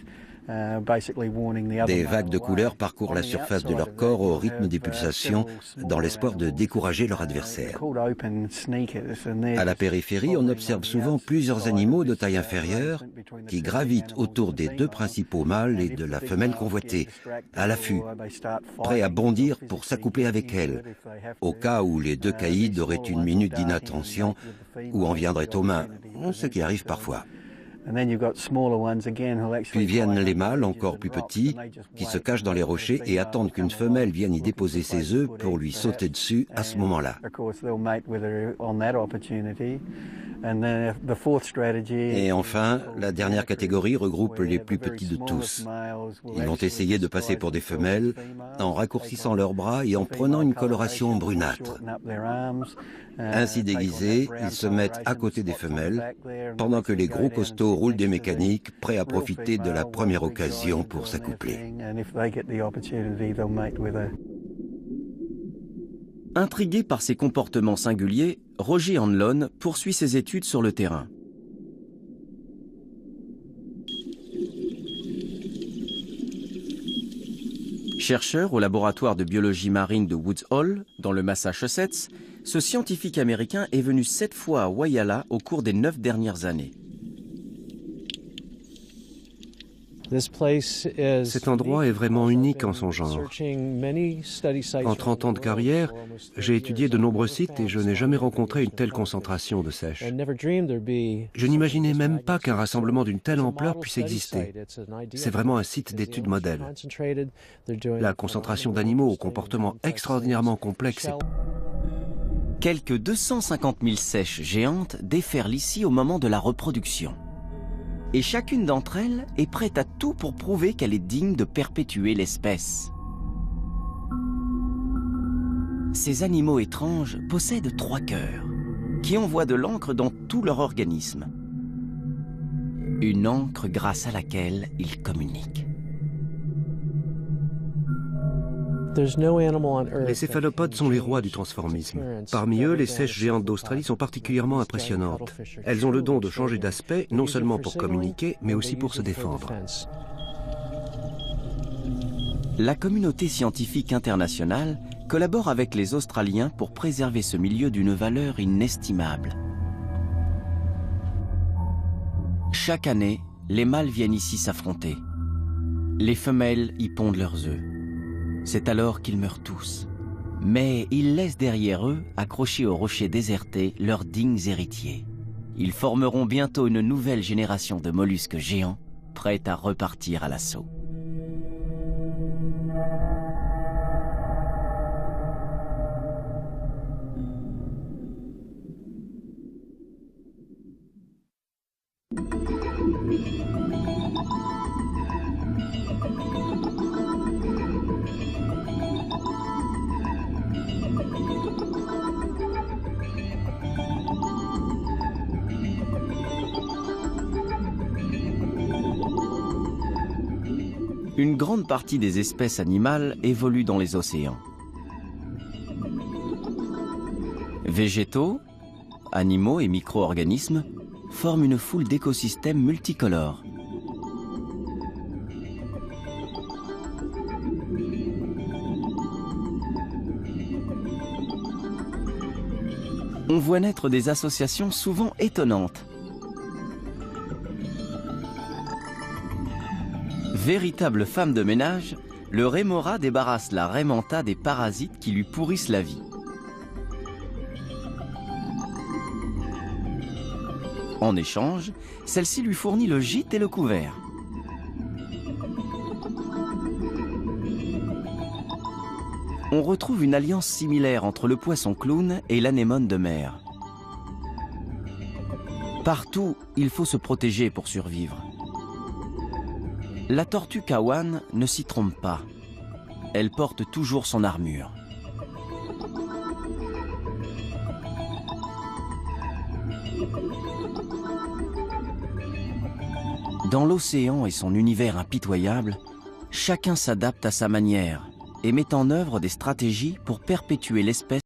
Des vagues de couleurs parcourent la surface de leur corps au rythme des pulsations, dans l'espoir de décourager leur adversaire. À la périphérie, on observe souvent plusieurs animaux de taille inférieure qui gravitent autour des deux principaux mâles et de la femelle convoitée, à l'affût, prêts à bondir pour s'accoupler avec elle, au cas où les deux caïds auraient une minute d'inattention ou en viendraient aux mains, ce qui arrive parfois. Puis viennent les mâles encore plus petits qui se cachent dans les rochers et attendent qu'une femelle vienne y déposer ses œufs pour lui sauter dessus à ce moment-là. Et enfin, la dernière catégorie regroupe les plus petits de tous. Ils vont essayer de passer pour des femelles en raccourcissant leurs bras et en prenant une coloration brunâtre. Ainsi déguisés, ils se mettent à côté des femelles, pendant que les gros costauds roulent des mécaniques, prêts à profiter de la première occasion pour s'accoupler. Intrigué par ces comportements singuliers, Roger Hanlon poursuit ses études sur le terrain. Chercheur au laboratoire de biologie marine de Woods Hole, dans le Massachusetts, ce scientifique américain est venu 7 fois à Whyalla au cours des 9 dernières années. Cet endroit est vraiment unique en son genre. En 30 ans de carrière, j'ai étudié de nombreux sites et je n'ai jamais rencontré une telle concentration de seiches. Je n'imaginais même pas qu'un rassemblement d'une telle ampleur puisse exister. C'est vraiment un site d'études modèle. La concentration d'animaux au comportement extraordinairement complexe. Quelques 250 000 seiches géantes déferlent ici au moment de la reproduction. Et chacune d'entre elles est prête à tout pour prouver qu'elle est digne de perpétuer l'espèce. Ces animaux étranges possèdent 3 cœurs, qui envoient de l'encre dans tout leur organisme. Une encre grâce à laquelle ils communiquent. Les céphalopodes sont les rois du transformisme. Parmi eux, les seiches géantes d'Australie sont particulièrement impressionnantes. Elles ont le don de changer d'aspect, non seulement pour communiquer, mais aussi pour se défendre. La communauté scientifique internationale collabore avec les Australiens pour préserver ce milieu d'une valeur inestimable. Chaque année, les mâles viennent ici s'affronter. Les femelles y pondent leurs œufs. C'est alors qu'ils meurent tous. Mais ils laissent derrière eux, accrochés aux rochers désertés, leurs dignes héritiers. Ils formeront bientôt une nouvelle génération de mollusques géants, prêts à repartir à l'assaut. Une grande partie des espèces animales évoluent dans les océans. Végétaux, animaux et micro-organismes, forment une foule d'écosystèmes multicolores. On voit naître des associations souvent étonnantes. Véritable femme de ménage, le rémora débarrasse la raie manta des parasites qui lui pourrissent la vie. En échange, celle-ci lui fournit le gîte et le couvert. On retrouve une alliance similaire entre le poisson clown et l'anémone de mer. Partout, il faut se protéger pour survivre. La tortue Kawan ne s'y trompe pas. Elle porte toujours son armure. Dans l'océan et son univers impitoyable, chacun s'adapte à sa manière et met en œuvre des stratégies pour perpétuer l'espèce.